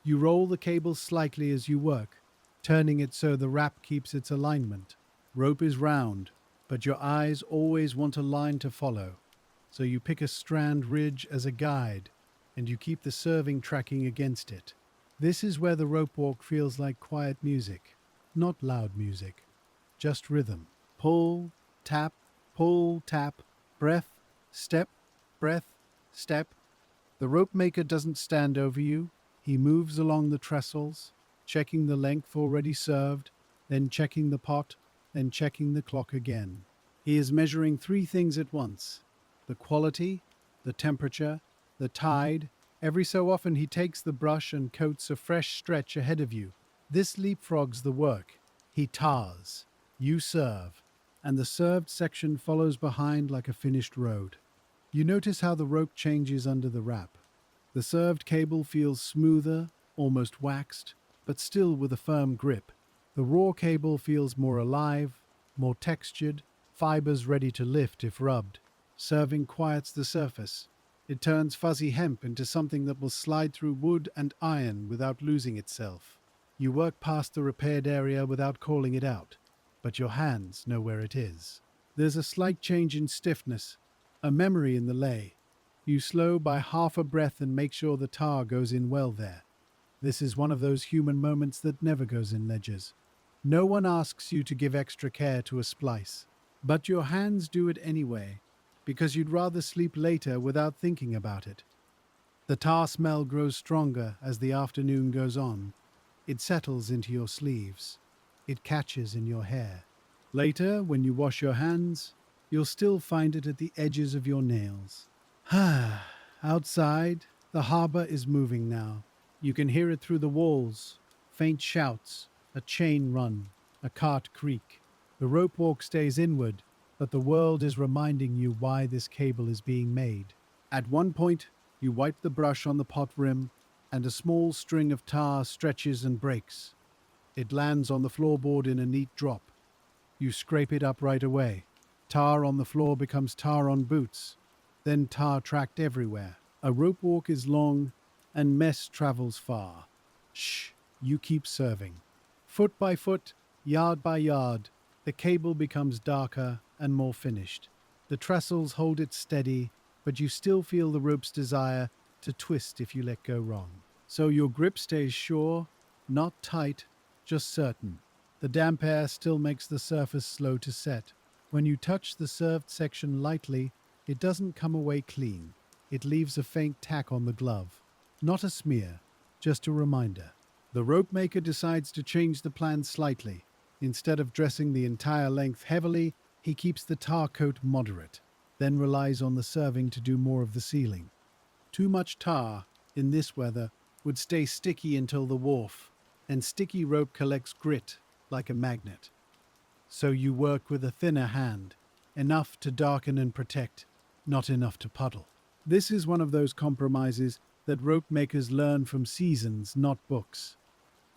You roll the cable slightly as you work, turning it so the wrap keeps its alignment. Rope is round, but your eyes always want a line to follow, so you pick a strand ridge as a guide, and you keep the serving tracking against it. This is where the rope walk feels like quiet music, not loud music, just rhythm. Pull, tap, breath, step, breath, step. The rope maker doesn't stand over you. He moves along the trestles, checking the length already served, then checking the pot, then checking the clock again. He is measuring 3 things at once: the quality, the temperature, the tide. Every so often he takes the brush and coats a fresh stretch ahead of you. This leapfrogs the work. He tars, you serve, and the served section follows behind like a finished road. You notice how the rope changes under the wrap. The served cable feels smoother, almost waxed, but still with a firm grip. The raw cable feels more alive, more textured, fibers ready to lift if rubbed. Serving quiets the surface. It turns fuzzy hemp into something that will slide through wood and iron without losing itself. You work past the repaired area without calling it out, but your hands know where it is. There's a slight change in stiffness, a memory in the lay. You slow by half a breath and make sure the tar goes in well there. This is one of those human moments that never goes in ledgers. No one asks you to give extra care to a splice, but your hands do it anyway, because you'd rather sleep later without thinking about it. The tar smell grows stronger as the afternoon goes on. It settles into your sleeves. It catches in your hair. Later, when you wash your hands, you'll still find it at the edges of your nails. Outside, the harbor is moving now. You can hear it through the walls. Faint shouts, a chain run, a cart creak. The rope walk stays inward, but the world is reminding you why this cable is being made. At one point, you wipe the brush on the pot rim, and a small string of tar stretches and breaks. It lands on the floorboard in a neat drop. You scrape it up right away. Tar on the floor becomes tar on boots, then tar tracked everywhere. A rope walk is long and mess travels far. Shh, you keep serving. Foot by foot, yard by yard, the cable becomes darker and more finished. The trestles hold it steady, but you still feel the rope's desire to twist if you let go wrong. So your grip stays sure, not tight, just certain. The damp air still makes the surface slow to set. When you touch the served section lightly, it doesn't come away clean. It leaves a faint tack on the glove. Not a smear, just a reminder. The rope maker decides to change the plan slightly. Instead of dressing the entire length heavily, he keeps the tar coat moderate, then relies on the serving to do more of the sealing. Too much tar, in this weather, would stay sticky until the wharf, and sticky rope collects grit like a magnet. So you work with a thinner hand, enough to darken and protect, not enough to puddle. This is one of those compromises that rope makers learn from seasons, not books.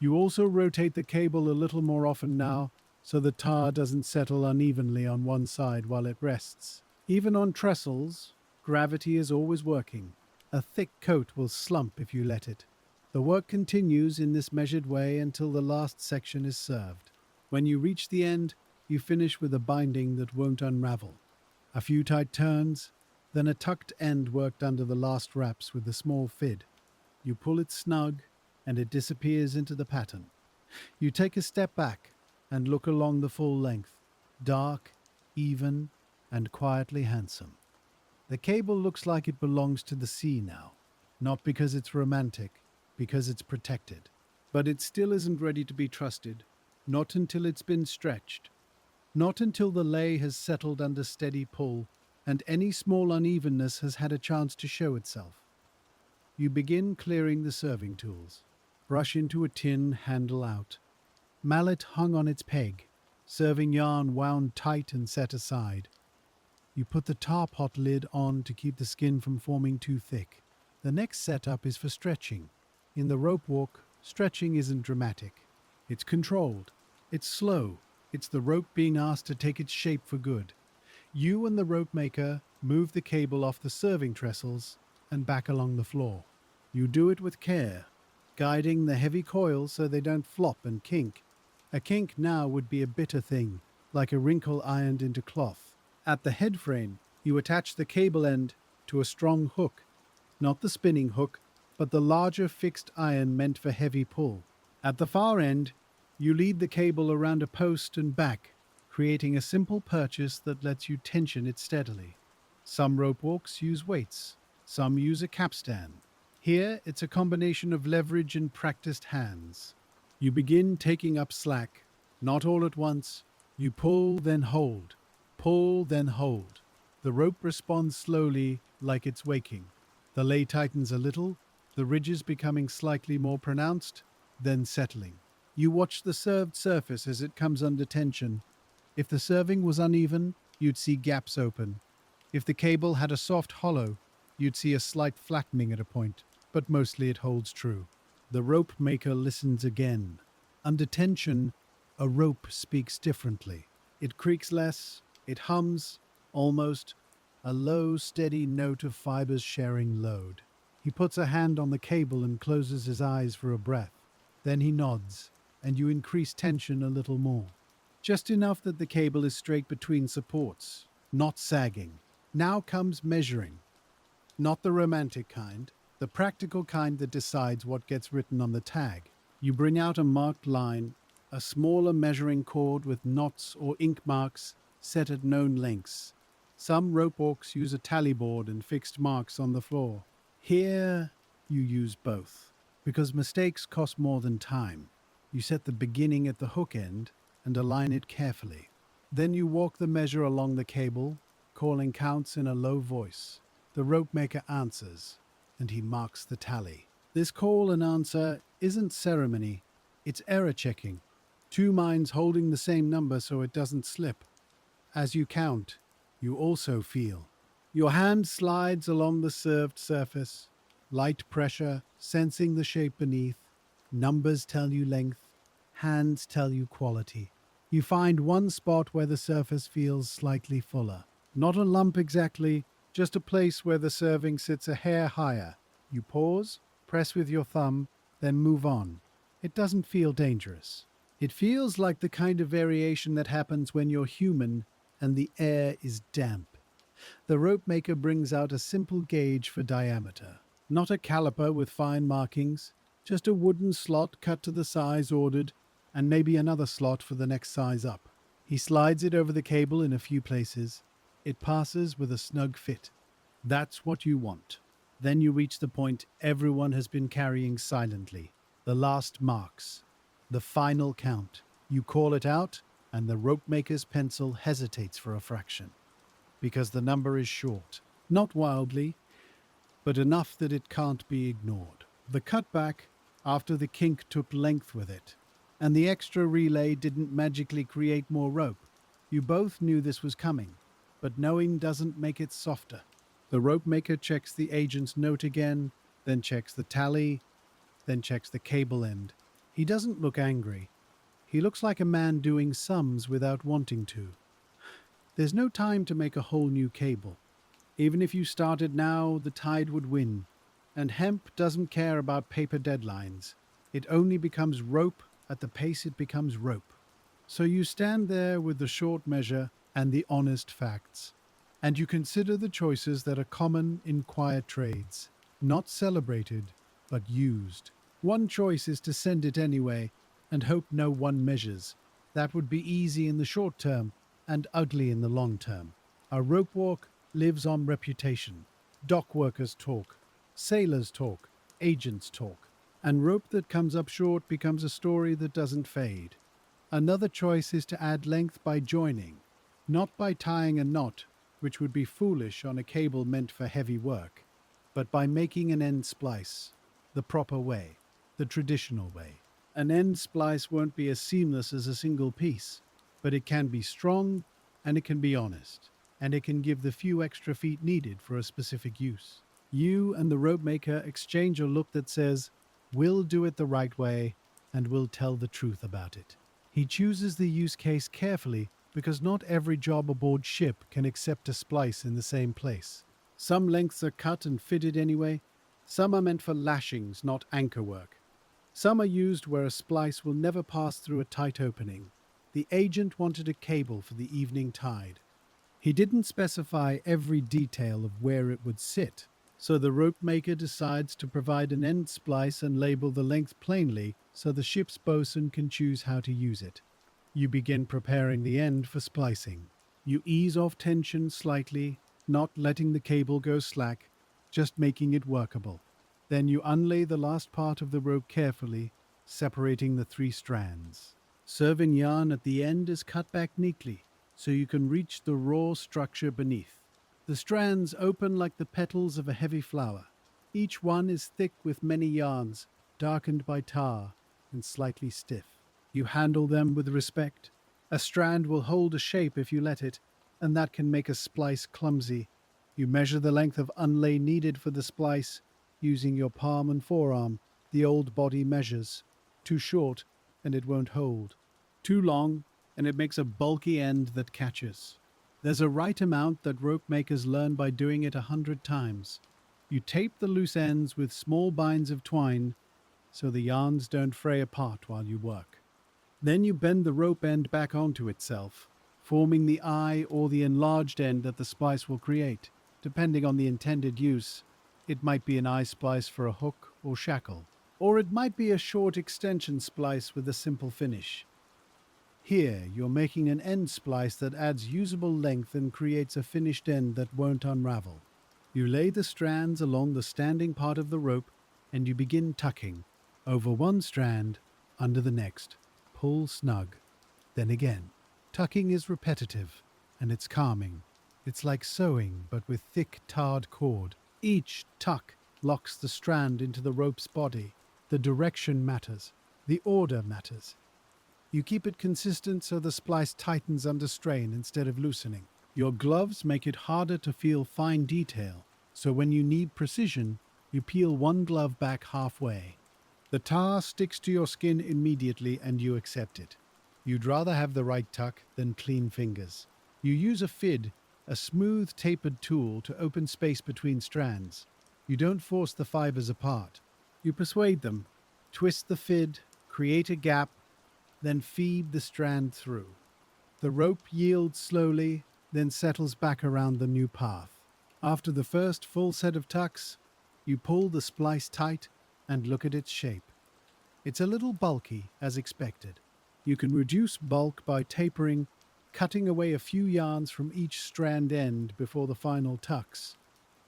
You also rotate the cable a little more often now, so the tar doesn't settle unevenly on one side while it rests. Even on trestles, gravity is always working. A thick coat will slump if you let it. The work continues in this measured way until the last section is served. When you reach the end, you finish with a binding that won't unravel. A few tight turns, then a tucked end worked under the last wraps with a small fid. You pull it snug, and it disappears into the pattern. You take a step back and look along the full length, dark, even, and quietly handsome. The cable looks like it belongs to the sea now, not because it's romantic, because it's protected. But it still isn't ready to be trusted, not until it's been stretched, not until the lay has settled under steady pull, and any small unevenness has had a chance to show itself. You begin clearing the serving tools. Brush into a tin, handle out. Mallet hung on its peg, serving yarn wound tight and set aside. You put the tar pot lid on to keep the skin from forming too thick. The next setup is for stretching. In the rope walk, stretching isn't dramatic. It's controlled. It's slow. It's the rope being asked to take its shape for good. You and the rope maker move the cable off the serving trestles and back along the floor. You do it with care, guiding the heavy coils so they don't flop and kink. A kink now would be a bitter thing, like a wrinkle ironed into cloth. At the head frame, you attach the cable end to a strong hook, not the spinning hook, but the larger fixed iron meant for heavy pull. At the far end, you lead the cable around a post and back, creating a simple purchase that lets you tension it steadily. Some rope walks use weights, some use a capstan. Here, it's a combination of leverage and practiced hands. You begin taking up slack, not all at once. You pull, then hold. Pull, then hold. The rope responds slowly, like it's waking. The lay tightens a little, the ridges becoming slightly more pronounced, then settling. You watch the served surface as it comes under tension. If the serving was uneven, you'd see gaps open. If the cable had a soft hollow, you'd see a slight flattening at a point, but mostly it holds true. The rope maker listens again. Under tension, a rope speaks differently. It creaks less, it hums, almost, a low, steady note of fibers sharing load. He puts a hand on the cable and closes his eyes for a breath. Then he nods, and you increase tension a little more. Just enough that the cable is straight between supports, not sagging. Now comes measuring. Not the romantic kind, the practical kind that decides what gets written on the tag. You bring out a marked line, a smaller measuring cord with knots or ink marks set at known lengths. Some rope walks use a tally board and fixed marks on the floor. Here, you use both, because mistakes cost more than time. You set the beginning at the hook end and align it carefully. Then you walk the measure along the cable, calling counts in a low voice. The rope maker answers, and he marks the tally. This call and answer isn't ceremony, it's error checking. Two minds holding the same number so it doesn't slip. As you count, you also feel. Your hand slides along the served surface, light pressure, sensing the shape beneath. Numbers tell you length, hands tell you quality. You find one spot where the surface feels slightly fuller. Not a lump exactly, just a place where the serving sits a hair higher. You pause, press with your thumb, then move on. It doesn't feel dangerous. It feels like the kind of variation that happens when you're human and the air is damp. The rope maker brings out a simple gauge for diameter. Not a caliper with fine markings, just a wooden slot cut to the size ordered, and maybe another slot for the next size up. He slides it over the cable in a few places. It passes with a snug fit. That's what you want. Then you reach the point everyone has been carrying silently. The last marks. The final count. You call it out, and the rope maker's pencil hesitates for a fraction. Because the number is short. Not wildly, but enough that it can't be ignored. The cutback, after the kink took length with it, and the extra relay didn't magically create more rope. You both knew this was coming, but knowing doesn't make it softer. The rope maker checks the agent's note again, then checks the tally, then checks the cable end. He doesn't look angry. He looks like a man doing sums without wanting to. There's no time to make a whole new cable. Even if you started now, the tide would win. And hemp doesn't care about paper deadlines. It only becomes rope at the pace it becomes rope. So you stand there with the short measure and the honest facts. And you consider the choices that are common in quiet trades. Not celebrated, but used. One choice is to send it anyway and hope no one measures. That would be easy in the short term and ugly in the long term. A Ropewalk lives on reputation. Dock workers talk, sailors talk, agents talk, and rope that comes up short becomes a story that doesn't fade. Another choice is to add length by joining, not by tying a knot, which would be foolish on a cable meant for heavy work, but by making an end splice, the proper way, the traditional way. An end splice won't be as seamless as a single piece, but it can be strong and it can be honest, and it can give the few extra feet needed for a specific use. You and the rope maker exchange a look that says, "We'll do it the right way, and we'll tell the truth about it." He chooses the use case carefully because not every job aboard ship can accept a splice in the same place. Some lengths are cut and fitted anyway. Some are meant for lashings, not anchor work. Some are used where a splice will never pass through a tight opening. The agent wanted a cable for the evening tide. He didn't specify every detail of where it would sit, so the rope maker decides to provide an end splice and label the length plainly so the ship's bosun can choose how to use it. You begin preparing the end for splicing. You ease off tension slightly, not letting the cable go slack, just making it workable. Then you unlay the last part of the rope carefully, separating the 3 strands. Serving yarn at the end is cut back neatly, so you can reach the raw structure beneath. The strands open like the petals of a heavy flower. Each one is thick with many yarns, darkened by tar and slightly stiff. You handle them with respect. A strand will hold a shape if you let it, and that can make a splice clumsy. You measure the length of unlay needed for the splice, using your palm and forearm, the old body measures. Too short, and it won't hold. Too long, and it makes a bulky end that catches. There's a right amount that rope makers learn by doing it 100 times. You tape the loose ends with small binds of twine so the yarns don't fray apart while you work. Then you bend the rope end back onto itself, forming the eye or the enlarged end that the splice will create. Depending on the intended use, it might be an eye splice for a hook or shackle, or it might be a short extension splice with a simple finish. Here, you're making an end splice that adds usable length and creates a finished end that won't unravel. You lay the strands along the standing part of the rope, and you begin tucking, over one strand, under the next. Pull snug. Then again. Tucking is repetitive, and it's calming. It's like sewing, but with thick, tarred cord. Each tuck locks the strand into the rope's body. The direction matters. The order matters. You keep it consistent so the splice tightens under strain instead of loosening. Your gloves make it harder to feel fine detail, so when you need precision, you peel one glove back halfway. The tar sticks to your skin immediately and you accept it. You'd rather have the right tuck than clean fingers. You use a fid, a smooth tapered tool to open space between strands. You don't force the fibers apart. You persuade them, twist the fid, create a gap, then feed the strand through. The rope yields slowly, then settles back around the new path. After the first full set of tucks, you pull the splice tight and look at its shape. It's a little bulky, as expected. You can reduce bulk by tapering, cutting away a few yarns from each strand end before the final tucks.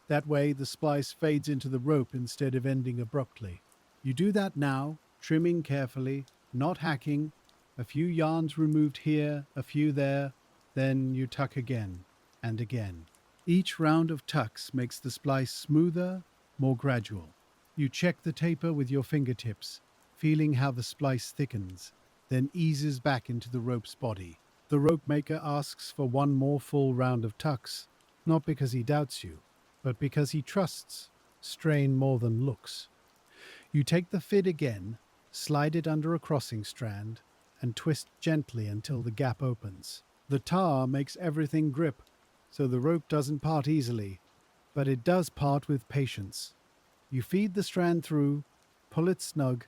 That way, the splice fades into the rope instead of ending abruptly. You do that now, trimming carefully, not hacking, a few yarns removed here, a few there, then you tuck again and again. Each round of tucks makes the splice smoother, more gradual. You check the taper with your fingertips, feeling how the splice thickens, then eases back into the rope's body. The rope maker asks for one more full round of tucks, not because he doubts you, but because he trusts strain more than looks. You take the fid again, slide it under a crossing strand, and twist gently until the gap opens. The tar makes everything grip, so the rope doesn't part easily, but it does part with patience. You feed the strand through, pull it snug,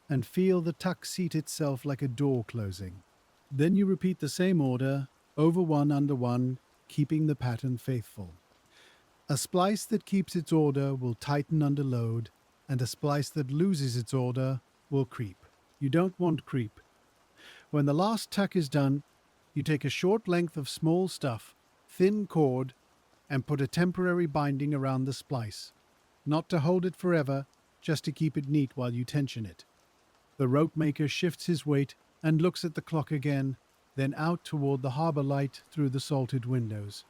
and feel the tuck seat itself like a door closing. Then you repeat the same order, over one, under one, keeping the pattern faithful. A splice that keeps its order will tighten under load, and a splice that loses its order will creep. You don't want creep. When the last tuck is done, you take a short length of small stuff, thin cord, and put a temporary binding around the splice. Not to hold it forever, just to keep it neat while you tension it. The rope maker shifts his weight and looks at the clock again, then out toward the harbor light through the salted windows.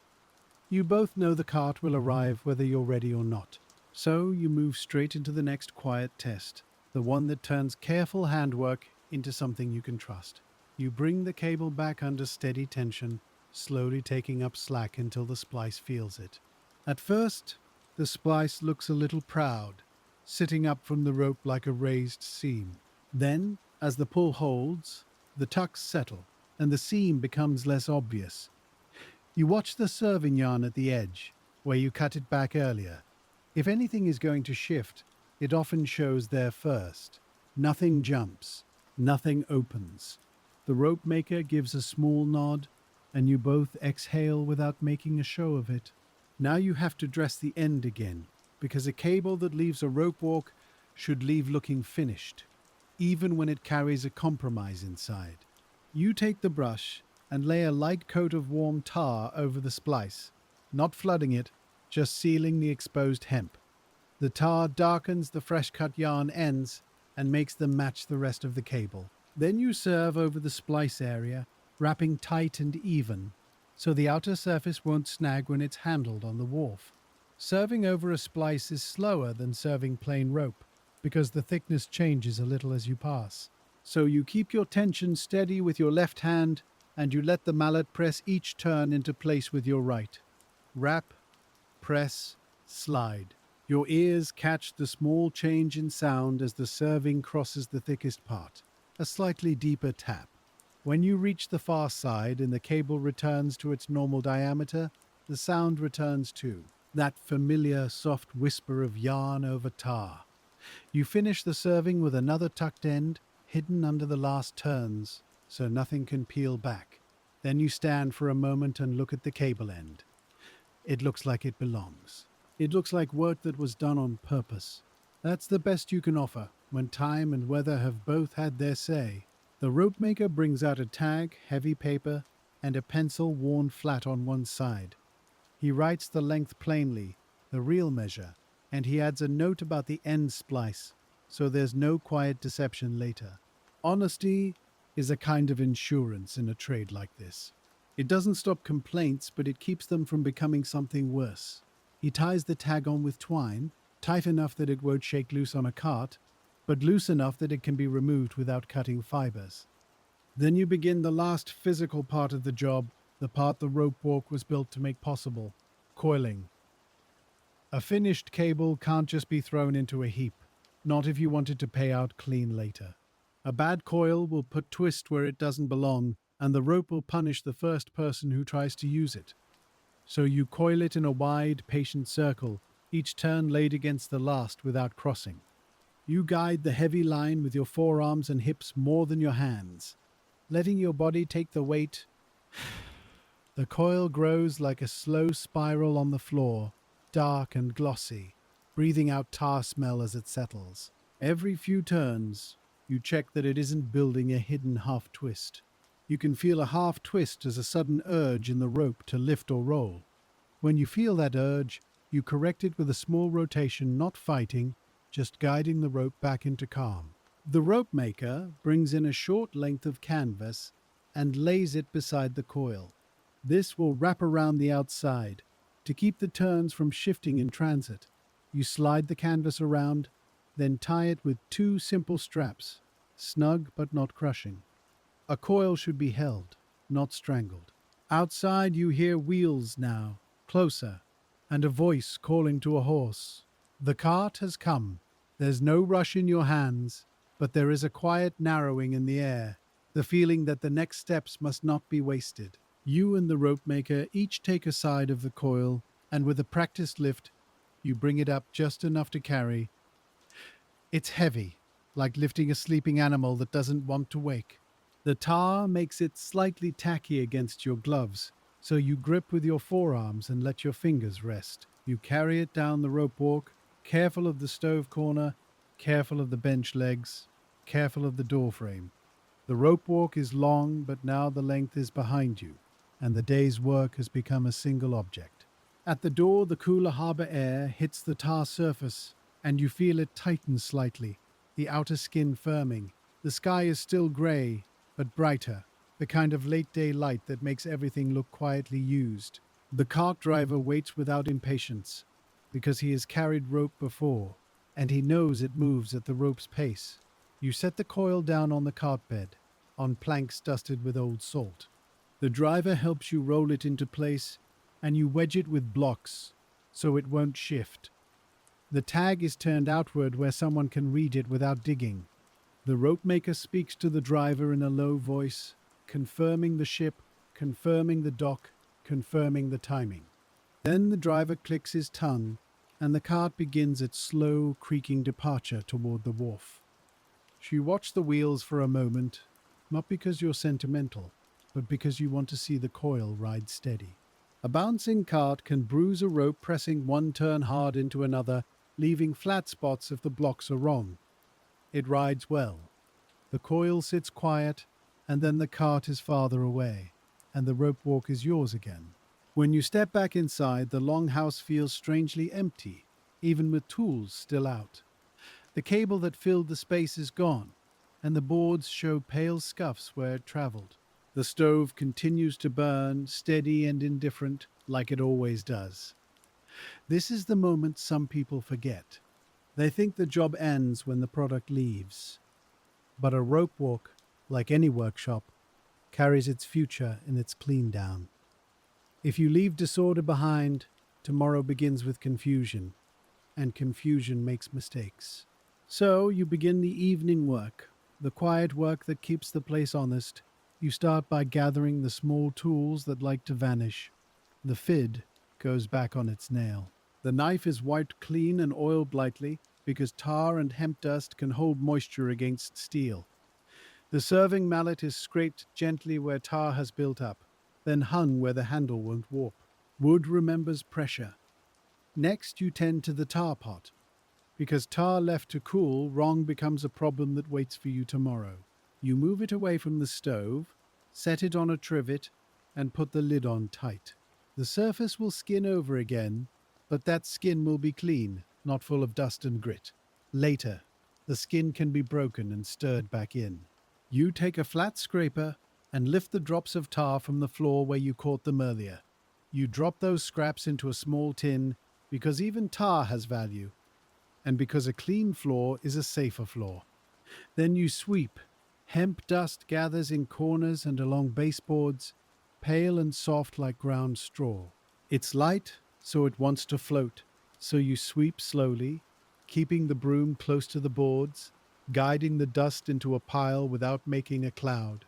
You both know the cart will arrive whether you're ready or not. So you move straight into the next quiet test, the one that turns careful handwork into something you can trust. You bring the cable back under steady tension, slowly taking up slack until the splice feels it. At first, the splice looks a little proud, sitting up from the rope like a raised seam. Then, as the pull holds, the tucks settle, and the seam becomes less obvious. You watch the serving yarn at the edge, where you cut it back earlier. If anything is going to shift, it often shows there first. Nothing jumps, nothing opens. The rope maker gives a small nod, and you both exhale without making a show of it. Now you have to dress the end again, because a cable that leaves a rope walk should leave looking finished, even when it carries a compromise inside. You take the brush and lay a light coat of warm tar over the splice, not flooding it, just sealing the exposed hemp. The tar darkens the fresh-cut yarn ends and makes them match the rest of the cable. Then you serve over the splice area, wrapping tight and even, so the outer surface won't snag when it's handled on the wharf. Serving over a splice is slower than serving plain rope, because the thickness changes a little as you pass. So you keep your tension steady with your left hand, and you let the mallet press each turn into place with your right. Wrap, press, slide. Your ears catch the small change in sound as the serving crosses the thickest part, a slightly deeper tap. When you reach the far side and the cable returns to its normal diameter, the sound returns too, that familiar soft whisper of yarn over tar. You finish the serving with another tucked end, hidden under the last turns, so nothing can peel back. Then you stand for a moment and look at the cable end. It looks like it belongs. It looks like work that was done on purpose. That's the best you can offer, when time and weather have both had their say. The rope maker brings out a tag, heavy paper, and a pencil worn flat on one side. He writes the length plainly, the real measure, and he adds a note about the end splice, so there's no quiet deception later. Honesty is a kind of insurance in a trade like this. It doesn't stop complaints, but it keeps them from becoming something worse. He ties the tag on with twine, tight enough that it won't shake loose on a cart, but loose enough that it can be removed without cutting fibers. Then you begin the last physical part of the job, the part the Ropewalk was built to make possible, coiling. A finished cable can't just be thrown into a heap, not if you wanted to pay out clean later. A bad coil will put twist where it doesn't belong, and the rope will punish the first person who tries to use it. So you coil it in a wide, patient circle, each turn laid against the last without crossing. You guide the heavy line with your forearms and hips more than your hands, letting your body take the weight. The coil grows like a slow spiral on the floor, dark and glossy, breathing out tar smell as it settles. Every few turns, you check that it isn't building a hidden half twist. You can feel a half twist as a sudden urge in the rope to lift or roll. When you feel that urge, you correct it with a small rotation, not fighting, just guiding the rope back into calm. The rope maker brings in a short length of canvas and lays it beside the coil. This will wrap around the outside to keep the turns from shifting in transit. You slide the canvas around, then tie it with two simple straps, snug but not crushing. A coil should be held, not strangled. Outside you hear wheels now, closer, and a voice calling to a horse. The cart has come. There's no rush in your hands, but there is a quiet narrowing in the air, the feeling that the next steps must not be wasted. You and the rope maker each take a side of the coil, and with a practiced lift, you bring it up just enough to carry. It's heavy, like lifting a sleeping animal that doesn't want to wake. The tar makes it slightly tacky against your gloves, so you grip with your forearms and let your fingers rest. You carry it down the rope walk, careful of the stove corner, careful of the bench legs, careful of the door frame. The rope walk is long, but now the length is behind you, and the day's work has become a single object. At the door, the cooler harbor air hits the tar surface, and you feel it tighten slightly, the outer skin firming. The sky is still grey, but brighter, the kind of late-day light that makes everything look quietly used. The cart driver waits without impatience, because he has carried rope before, and he knows it moves at the rope's pace. You set the coil down on the cart bed, on planks dusted with old salt. The driver helps you roll it into place, and you wedge it with blocks, so it won't shift. The tag is turned outward where someone can read it without digging. The rope maker speaks to the driver in a low voice, confirming the ship, confirming the dock, confirming the timing. Then the driver clicks his tongue, and the cart begins its slow, creaking departure toward the wharf. You watch the wheels for a moment, not because you're sentimental, but because you want to see the coil ride steady. A bouncing cart can bruise a rope pressing one turn hard into another, leaving flat spots if the blocks are wrong. It rides well. The coil sits quiet, and then the cart is farther away, and the rope walk is yours again. When you step back inside, the longhouse feels strangely empty, even with tools still out. The cable that filled the space is gone, and the boards show pale scuffs where it traveled. The stove continues to burn, steady and indifferent, like it always does. This is the moment some people forget. They think the job ends when the product leaves. But a rope walk, like any workshop, carries its future in its clean down. If you leave disorder behind, tomorrow begins with confusion, and confusion makes mistakes. So you begin the evening work, the quiet work that keeps the place honest. You start by gathering the small tools that like to vanish. The fid goes back on its nail. The knife is wiped clean and oiled lightly because tar and hemp dust can hold moisture against steel. The serving mallet is scraped gently where tar has built up, then hung where the handle won't warp. Wood remembers pressure. Next, you tend to the tar pot. Because tar left to cool, wrong becomes a problem that waits for you tomorrow. You move it away from the stove, set it on a trivet, and put the lid on tight. The surface will skin over again, but that skin will be clean, not full of dust and grit. Later, the skin can be broken and stirred back in. You take a flat scraper and lift the drops of tar from the floor where you caught them earlier. You drop those scraps into a small tin because even tar has value, and because a clean floor is a safer floor. Then you sweep. Hemp dust gathers in corners and along baseboards, pale and soft like ground straw. It's light, so it wants to float, so you sweep slowly, keeping the broom close to the boards, guiding the dust into a pile without making a cloud.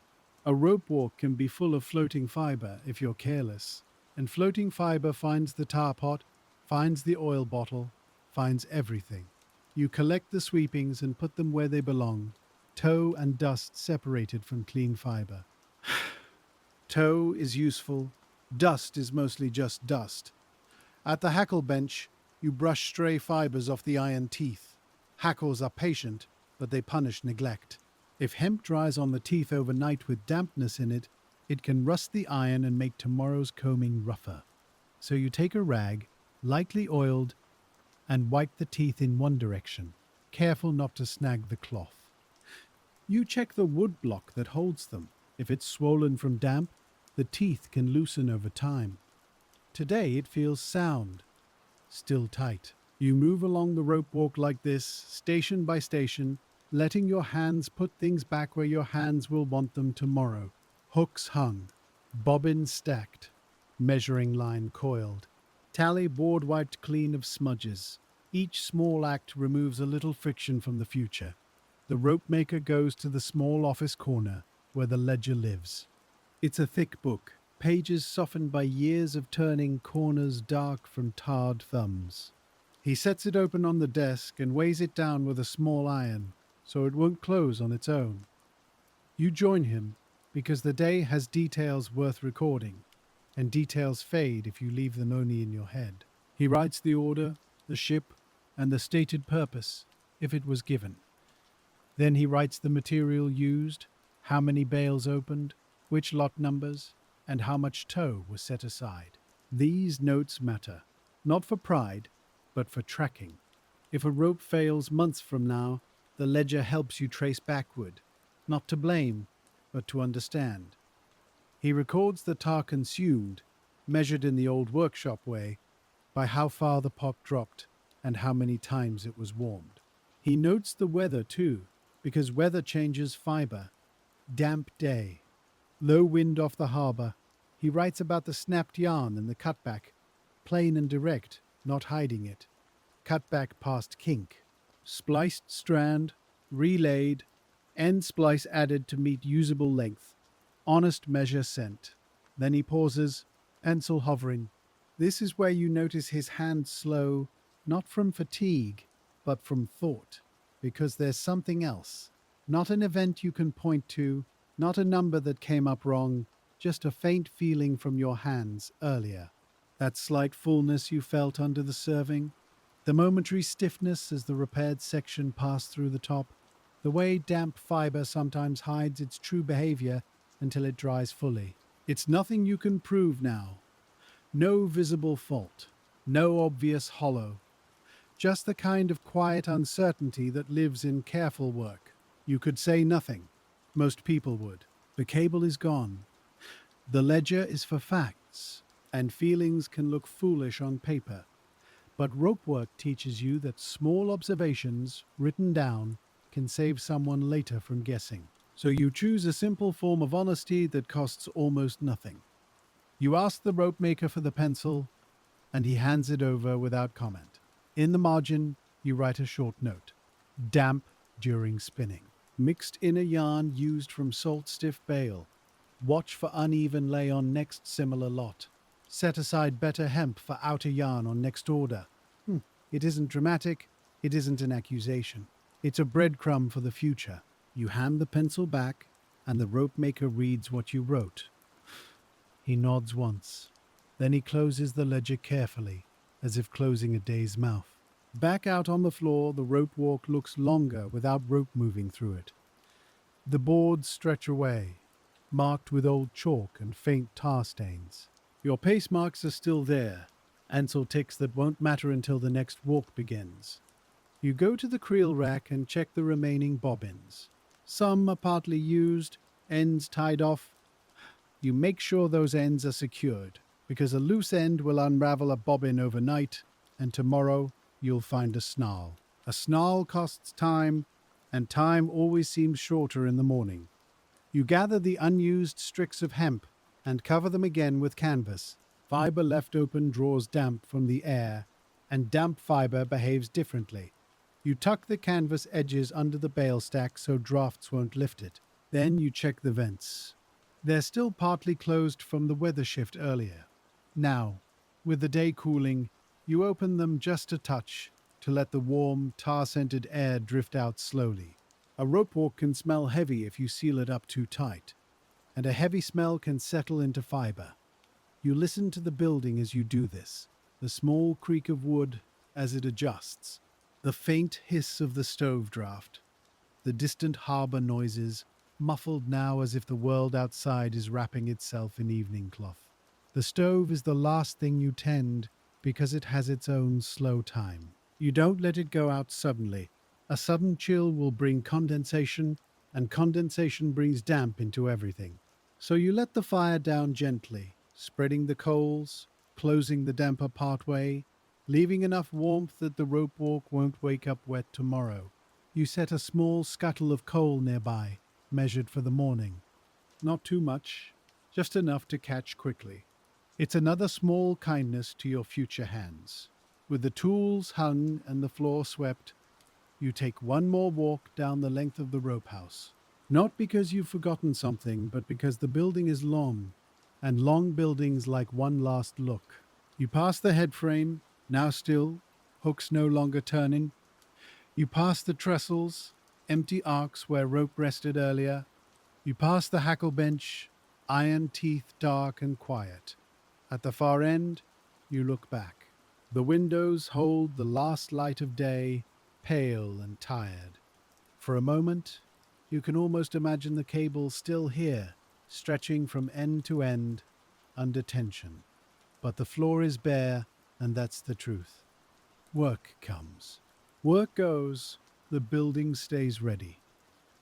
A rope walk can be full of floating fiber if you're careless, and floating fiber finds the tar pot, finds the oil bottle, finds everything. You collect the sweepings and put them where they belong, tow and dust separated from clean fiber. Tow is useful, dust is mostly just dust. At the hackle bench, you brush stray fibers off the iron teeth. Hackles are patient, but they punish neglect. If hemp dries on the teeth overnight with dampness in it, it can rust the iron and make tomorrow's combing rougher. So you take a rag, lightly oiled, and wipe the teeth in one direction, careful not to snag the cloth. You check the wood block that holds them. If it's swollen from damp, the teeth can loosen over time. Today it feels sound, still tight. You move along the rope walk like this, station by station, letting your hands put things back where your hands will want them tomorrow. Hooks hung, bobbins stacked, measuring line coiled. Tally board wiped clean of smudges. Each small act removes a little friction from the future. The rope maker goes to the small office corner where the ledger lives. It's a thick book, pages softened by years of turning, corners dark from tarred thumbs. He sets it open on the desk and weighs it down with a small iron so it won't close on its own. You join him because the day has details worth recording, and details fade if you leave them only in your head. He writes the order, the ship, and the stated purpose, if it was given. Then he writes the material used, how many bales opened, which lot numbers, and how much tow was set aside. These notes matter, not for pride, but for tracking. If a rope fails months from now, the ledger helps you trace backward, not to blame, but to understand. He records the tar consumed, measured in the old workshop way, by how far the pot dropped and how many times it was warmed. He notes the weather too, because weather changes fiber. Damp day, low wind off the harbor. He writes about the snapped yarn and the cutback, plain and direct, not hiding it. Cutback past kink. Spliced strand, relayed, end splice added to meet usable length. Honest measure sent. Then he pauses, pencil hovering. This is where you notice his hand slow, not from fatigue, but from thought, because there's something else. Not an event you can point to, not a number that came up wrong, just a faint feeling from your hands earlier. That slight fullness you felt under the serving, the momentary stiffness as the repaired section passed through the top, the way damp fiber sometimes hides its true behavior until it dries fully. It's nothing you can prove now. No visible fault, no obvious hollow. Just the kind of quiet uncertainty that lives in careful work. You could say nothing. Most people would. The cable is gone. The ledger is for facts, and feelings can look foolish on paper. But rope work teaches you that small observations, written down, can save someone later from guessing. So you choose a simple form of honesty that costs almost nothing. You ask the rope maker for the pencil, and he hands it over without comment. In the margin, you write a short note. Damp during spinning. Mixed inner yarn used from salt-stiff bale. Watch for uneven lay on next similar lot. Set aside better hemp for outer yarn on next order. It isn't dramatic. It isn't an accusation. It's a breadcrumb for the future. You hand the pencil back, and the rope maker reads what you wrote. He nods once. Then he closes the ledger carefully, as if closing a day's mouth. Back out on the floor, the rope walk looks longer without rope moving through it. The boards stretch away, marked with old chalk and faint tar stains. Your pace marks are still there, Ansel ticks that won't matter until the next walk begins. You go to the creel rack and check the remaining bobbins. Some are partly used, ends tied off. You make sure those ends are secured, because a loose end will unravel a bobbin overnight, and tomorrow you'll find a snarl. A snarl costs time, and time always seems shorter in the morning. You gather the unused stricks of hemp and cover them again with canvas. Fiber left open draws damp from the air, and damp fiber behaves differently. You tuck the canvas edges under the bale stack so drafts won't lift it. Then you check the vents. They're still partly closed from the weather shift earlier. Now, with the day cooling, you open them just a touch to let the warm, tar-scented air drift out slowly. A rope walk can smell heavy if you seal it up too tight, and a heavy smell can settle into fiber. You listen to the building as you do this, the small creak of wood as it adjusts, the faint hiss of the stove draft, the distant harbor noises, muffled now as if the world outside is wrapping itself in evening cloth. The stove is the last thing you tend because it has its own slow time. You don't let it go out suddenly. A sudden chill will bring condensation, and condensation brings damp into everything. So you let the fire down gently, spreading the coals, closing the damper partway, leaving enough warmth that the rope walk won't wake up wet tomorrow. You set a small scuttle of coal nearby, measured for the morning. Not too much, just enough to catch quickly. It's another small kindness to your future hands. With the tools hung and the floor swept, you take one more walk down the length of the rope house. Not because you've forgotten something, but because the building is long, and long buildings like one last look. You pass the head frame, now still, hooks no longer turning. You pass the trestles, empty arcs where rope rested earlier. You pass the hackle bench, iron teeth dark and quiet. At the far end, you look back. The windows hold the last light of day, pale and tired. For a moment, you can almost imagine the cable still here, stretching from end to end, under tension. But the floor is bare, and that's the truth. Work comes. Work goes, the building stays ready.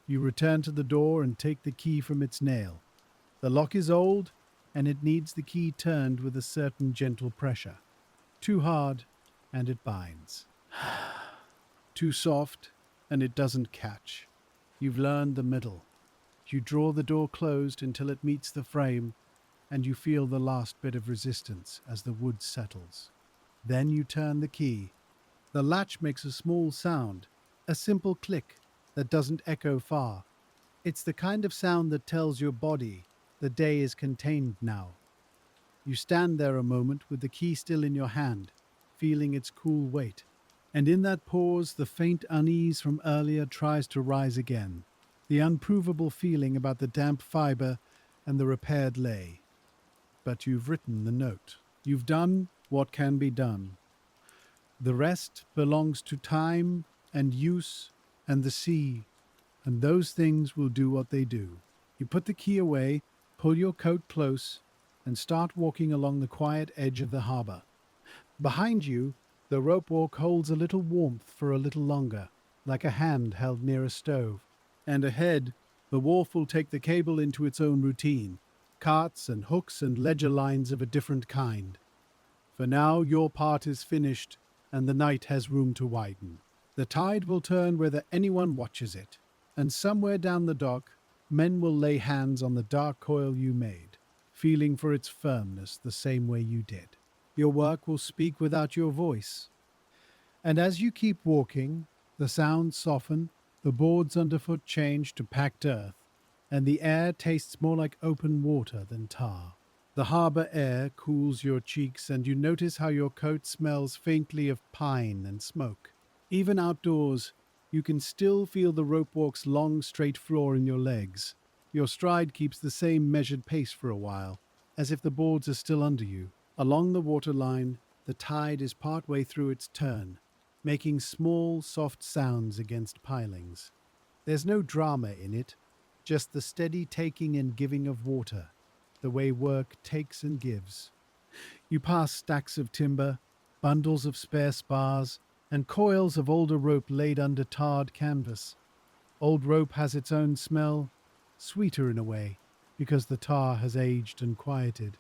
You return to the door and take the key from its nail. The lock is old, and it needs the key turned with a certain gentle pressure. Too hard, and it binds. Too soft, and it doesn't catch. You've learned the middle. You draw the door closed until it meets the frame, and you feel the last bit of resistance as the wood settles. Then you turn the key. The latch makes a small sound, a simple click that doesn't echo far. It's the kind of sound that tells your body the day is contained now. You stand there a moment with the key still in your hand, feeling its cool weight. And in that pause, the faint unease from earlier tries to rise again. The unprovable feeling about the damp fiber and the repaired lay. But you've written the note. You've done what can be done. The rest belongs to time and use and the sea, and those things will do what they do. You put the key away, pull your coat close, and start walking along the quiet edge of the harbor. Behind you, the rope walk holds a little warmth for a little longer, like a hand held near a stove. And ahead, the wharf will take the cable into its own routine, carts and hooks and ledger lines of a different kind. For now, your part is finished, and the night has room to widen. The tide will turn whether anyone watches it, and somewhere down the dock, men will lay hands on the dark coil you made, feeling for its firmness the same way you did. Your work will speak without your voice. And as you keep walking, the sounds soften, the boards underfoot change to packed earth, and the air tastes more like open water than tar. The harbor air cools your cheeks, and you notice how your coat smells faintly of pine and smoke. Even outdoors, you can still feel the rope walk's long, straight floor in your legs. Your stride keeps the same measured pace for a while, as if the boards are still under you. Along the waterline, the tide is partway through its turn, making small, soft sounds against pilings. There's no drama in it, just the steady taking and giving of water, the way work takes and gives. You pass stacks of timber, bundles of spare spars, and coils of older rope laid under tarred canvas. Old rope has its own smell, sweeter in a way, because the tar has aged and quieted.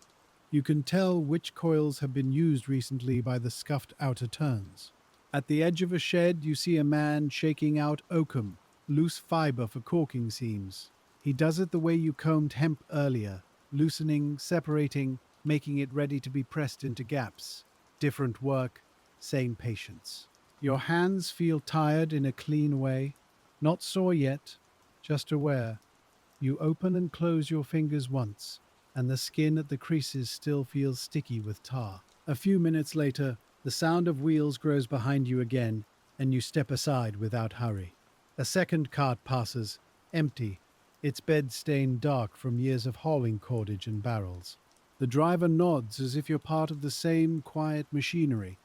You can tell which coils have been used recently by the scuffed outer turns. At the edge of a shed, you see a man shaking out oakum, loose fiber for caulking seams. He does it the way you combed hemp earlier, loosening, separating, making it ready to be pressed into gaps. Different work, same patience. Your hands feel tired in a clean way, not sore yet, just aware. You open and close your fingers once, and the skin at the creases still feels sticky with tar. A few minutes later, the sound of wheels grows behind you again, and you step aside without hurry. A second cart passes, empty, its bed stained dark from years of hauling cordage and barrels. The driver nods as if you're part of the same quiet machinery,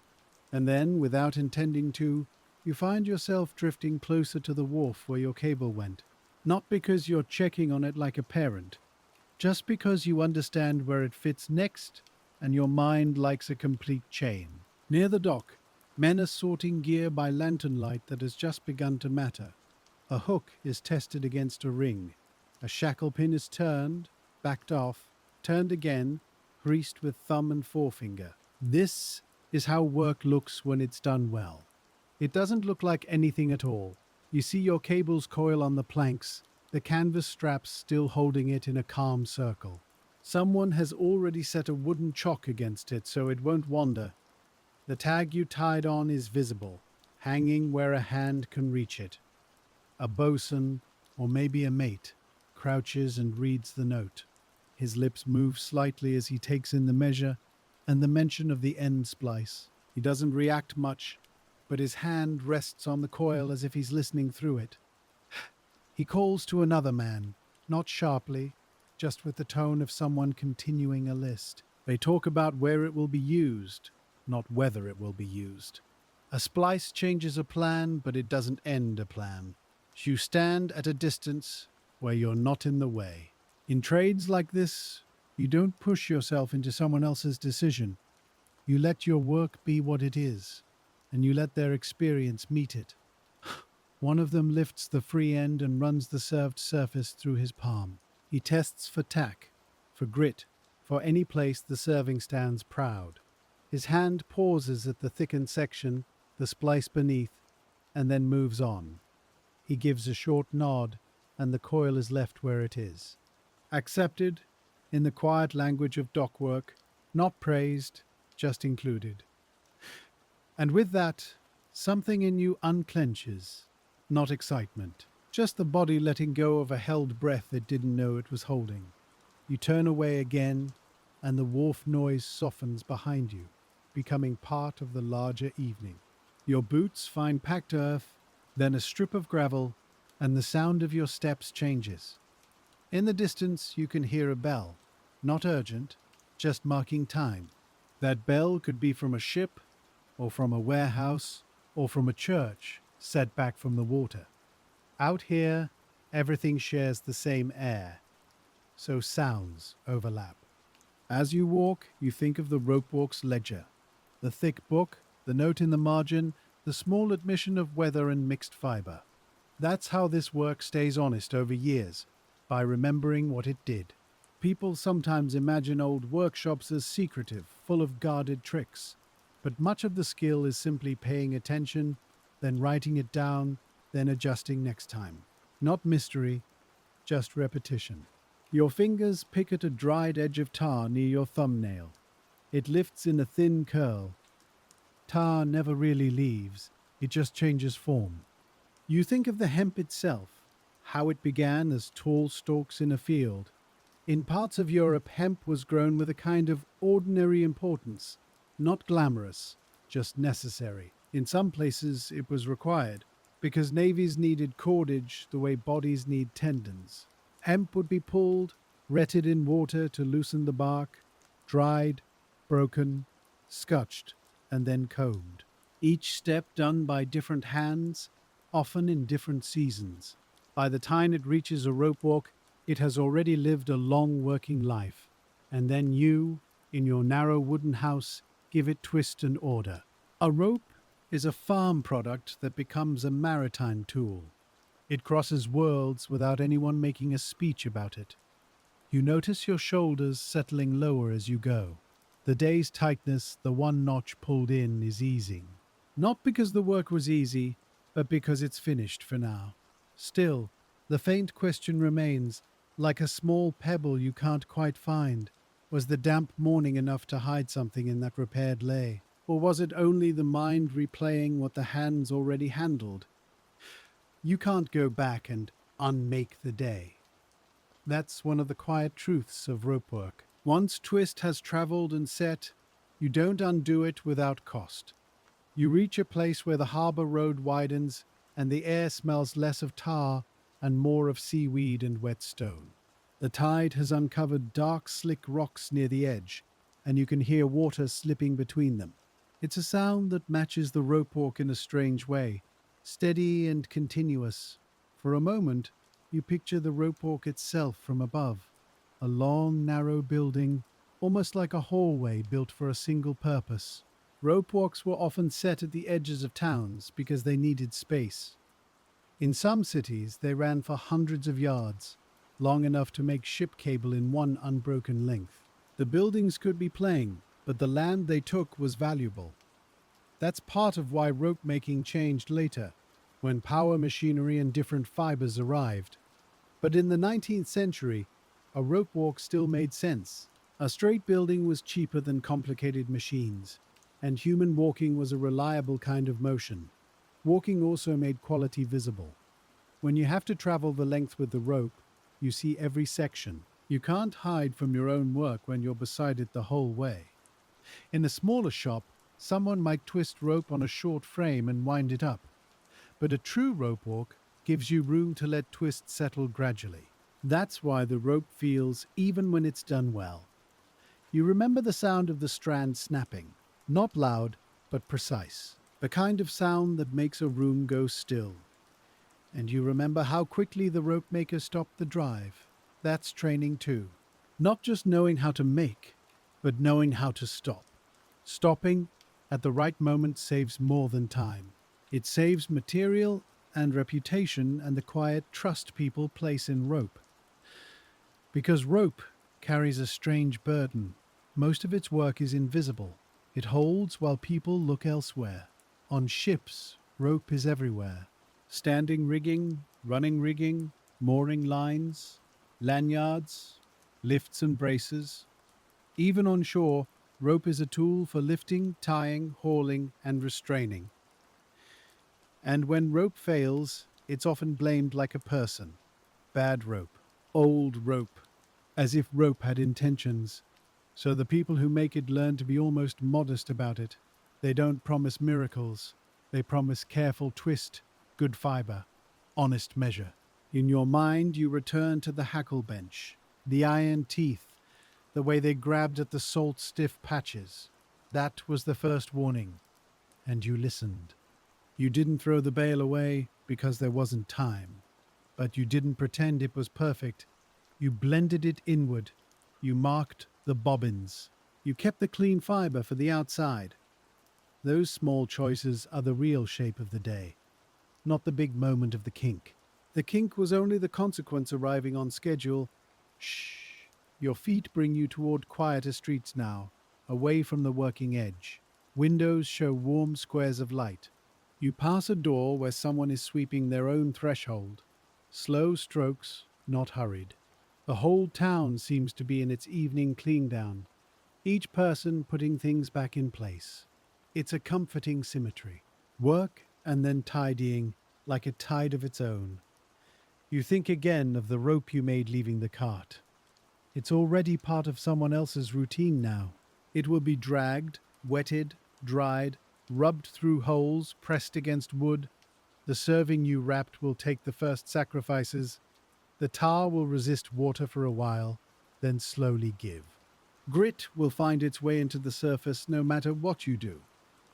and then, without intending to, you find yourself drifting closer to the wharf where your cable went. Not because you're checking on it like a parent, just because you understand where it fits next and your mind likes a complete chain. Near the dock, men are sorting gear by lantern light that has just begun to matter. A hook is tested against a ring. A shackle pin is turned, backed off, turned again, greased with thumb and forefinger. This is how work looks when it's done well. It doesn't look like anything at all. You see your cables coil on the planks, the canvas straps still holding it in a calm circle. Someone has already set a wooden chock against it so it won't wander. The tag you tied on is visible, hanging where a hand can reach it. A bosun, or maybe a mate, crouches and reads the note. His lips move slightly as he takes in the measure and the mention of the end splice. He doesn't react much, but his hand rests on the coil as if he's listening through it. He calls to another man, not sharply, just with the tone of someone continuing a list. They talk about where it will be used, not whether it will be used. A splice changes a plan, but it doesn't end a plan. You stand at a distance where you're not in the way. In trades like this, you don't push yourself into someone else's decision. You let your work be what it is, and you let their experience meet it. One of them lifts the free end and runs the served surface through his palm. He tests for tack, for grit, for any place the serving stands proud. His hand pauses at the thickened section, the splice beneath, and then moves on. He gives a short nod, and the coil is left where it is. Accepted, in the quiet language of dock work, not praised, just included. And with that, something in you unclenches, not excitement, just the body letting go of a held breath it didn't know it was holding. You turn away again, and the wharf noise softens behind you, becoming part of the larger evening. Your boots find packed earth, then a strip of gravel, and the sound of your steps changes. In the distance, you can hear a bell, not urgent, just marking time. That bell could be from a ship, or from a warehouse, or from a church set back from the water. Out here, everything shares the same air, so sounds overlap. As you walk, you think of the Ropewalk's ledger. The thick book, the note in the margin, the small admission of weather and mixed fiber. That's how this work stays honest over years, by remembering what it did. People sometimes imagine old workshops as secretive, full of guarded tricks. But much of the skill is simply paying attention, then writing it down, then adjusting next time. Not mystery, just repetition. Your fingers pick at a dried edge of tar near your thumbnail. It lifts in a thin curl. Tar never really leaves, it just changes form. You think of the hemp itself, how it began as tall stalks in a field. In parts of Europe, hemp was grown with a kind of ordinary importance, not glamorous, just necessary. In some places, it was required, because navies needed cordage the way bodies need tendons. Hemp would be pulled, retted in water to loosen the bark, dried, broken, scotched, and then combed. Each step done by different hands, often in different seasons. By the time it reaches a rope walk, it has already lived a long working life, and then you, in your narrow wooden house, give it twist and order. A rope is a farm product that becomes a maritime tool. It crosses worlds without anyone making a speech about it. You notice your shoulders settling lower as you go. The day's tightness, the one notch pulled in, is easing. Not because the work was easy, but because it's finished for now. Still, the faint question remains, like a small pebble you can't quite find. Was the damp morning enough to hide something in that repaired lay? Or was it only the mind replaying what the hands already handled? You can't go back and unmake the day. That's one of the quiet truths of rope work. Once twist has traveled and set, you don't undo it without cost. You reach a place where the harbor road widens and the air smells less of tar and more of seaweed and wet stone. The tide has uncovered dark, slick rocks near the edge, and you can hear water slipping between them. It's a sound that matches the rope walk in a strange way, steady and continuous. For a moment, you picture the rope walk itself from above, a long, narrow building, almost like a hallway built for a single purpose. Rope walks were often set at the edges of towns because they needed space. In some cities, they ran for hundreds of yards, long enough to make ship cable in one unbroken length. The buildings could be plain, but the land they took was valuable. That's part of why rope making changed later, when power machinery and different fibers arrived. But in the 19th century, a rope walk still made sense. A straight building was cheaper than complicated machines, and human walking was a reliable kind of motion. Walking also made quality visible. When you have to travel the length with the rope, you see every section. You can't hide from your own work when you're beside it the whole way. In a smaller shop, someone might twist rope on a short frame and wind it up. But a true rope walk gives you room to let twists settle gradually. That's why the rope feels even when it's done well. You remember the sound of the strand snapping, not loud, but precise. The kind of sound that makes a room go still. And you remember how quickly the rope maker stopped the drive. That's training too. Not just knowing how to make, but knowing how to stop. Stopping at the right moment saves more than time. It saves material and reputation and the quiet trust people place in rope. Because rope carries a strange burden. Most of its work is invisible. It holds while people look elsewhere. On ships, rope is everywhere. Standing rigging, running rigging, mooring lines, lanyards, lifts and braces. Even on shore, rope is a tool for lifting, tying, hauling, and restraining. And when rope fails, it's often blamed like a person. Bad rope, old rope, as if rope had intentions. So the people who make it learn to be almost modest about it. They don't promise miracles. They promise careful twist, good fiber, honest measure. In your mind, you return to the hackle bench, the iron teeth, the way they grabbed at the salt-stiff patches. That was the first warning, and you listened. You didn't throw the bale away because there wasn't time, but you didn't pretend it was perfect. You blended it inward. You marked the bobbins. You kept the clean fiber for the outside. Those small choices are the real shape of the day, not the big moment of the kink. The kink was only the consequence arriving on schedule. Shh. Your feet bring you toward quieter streets now, away from the working edge. Windows show warm squares of light. You pass a door where someone is sweeping their own threshold. Slow strokes, not hurried. The whole town seems to be in its evening clean down, each person putting things back in place. It's a comforting symmetry. Work and then tidying, like a tide of its own. You think again of the rope you made leaving the cart. It's already part of someone else's routine now. It will be dragged, wetted, dried, rubbed through holes, pressed against wood. The serving you wrapped will take the first sacrifices. The tar will resist water for a while, then slowly give. Grit will find its way into the surface no matter what you do.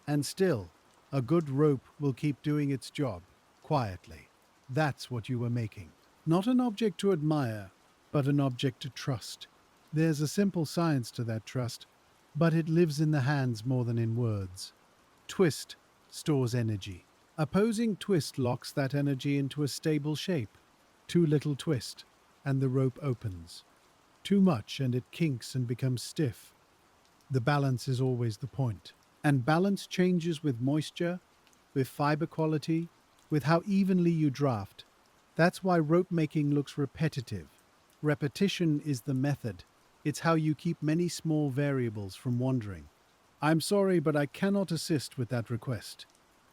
And still, a good rope will keep doing its job, quietly. That's what you were making. Not an object to admire, but an object to trust. There's a simple science to that trust, but it lives in the hands more than in words. Twist stores energy. Opposing twist locks that energy into a stable shape. Too little twist, and the rope opens. Too much, and it kinks and becomes stiff. The balance is always the point. And balance changes with moisture, with fiber quality, with how evenly you draft. That's why rope making looks repetitive. Repetition is the method. It's how you keep many small variables from wandering. I'm sorry, but I cannot assist with that request.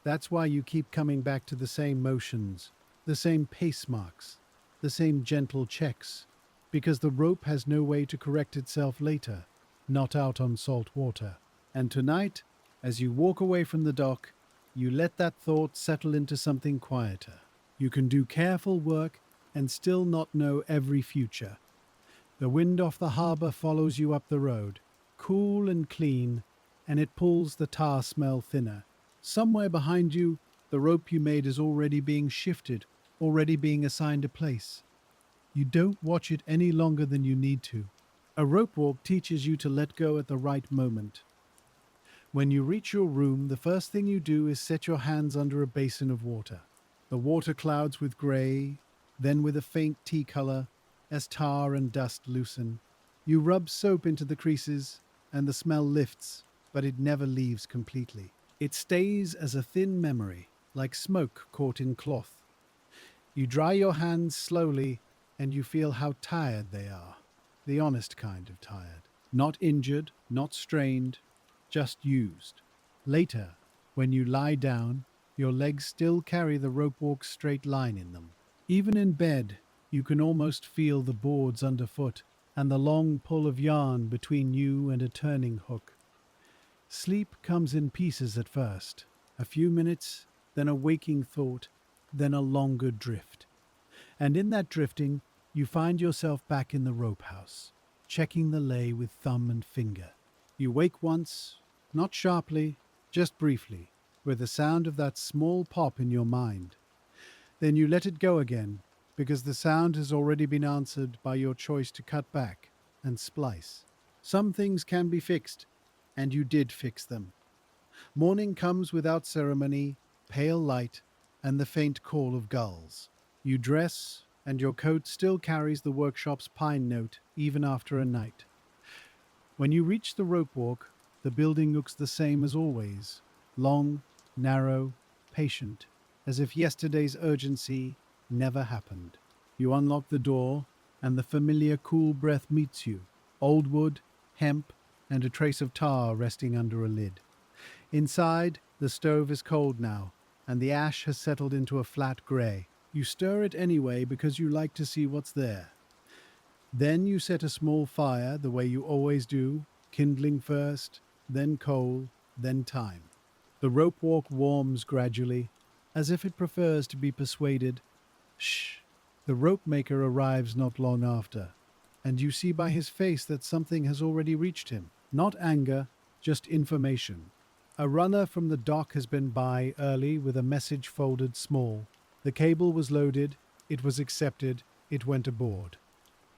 That's why you keep coming back to the same motions, the same pace marks, the same gentle checks, because the rope has no way to correct itself later, not out on salt water. And tonight, as you walk away from the dock, you let that thought settle into something quieter. You can do careful work and still not know every future. The wind off the harbor follows you up the road, cool and clean, and it pulls the tar smell thinner. Somewhere behind you, the rope you made is already being shifted, already being assigned a place. You don't watch it any longer than you need to. A rope walk teaches you to let go at the right moment. When you reach your room, the first thing you do is set your hands under a basin of water. The water clouds with grey, then with a faint tea color, as tar and dust loosen. You rub soap into the creases, and the smell lifts, but it never leaves completely. It stays as a thin memory, like smoke caught in cloth. You dry your hands slowly, and you feel how tired they are. The honest kind of tired. Not injured, not strained, just used. Later, when you lie down, your legs still carry the rope walk's straight line in them. Even in bed, you can almost feel the boards underfoot and the long pull of yarn between you and a turning hook. Sleep comes in pieces at first, a few minutes, then a waking thought, then a longer drift. And in that drifting, you find yourself back in the rope house, checking the lay with thumb and finger. You wake once, not sharply, just briefly, with the sound of that small pop in your mind. Then you let it go again, because the sound has already been answered by your choice to cut back and splice. Some things can be fixed, and you did fix them. Morning comes without ceremony, pale light, and the faint call of gulls. You dress, and your coat still carries the workshop's pine note even after a night. When you reach the rope walk, the building looks the same as always, long, narrow, patient, as if yesterday's urgency never happened. You unlock the door, and the familiar cool breath meets you, old wood, hemp, and a trace of tar resting under a lid. Inside, the stove is cold now, and the ash has settled into a flat grey. You stir it anyway because you like to see what's there. Then you set a small fire the way you always do, kindling first, then coal, then time. The rope walk warms gradually, as if it prefers to be persuaded. Shh! The rope maker arrives not long after, and you see by his face that something has already reached him. Not anger, just information. A runner from the dock has been by early with a message folded small. The cable was loaded, it was accepted, it went aboard.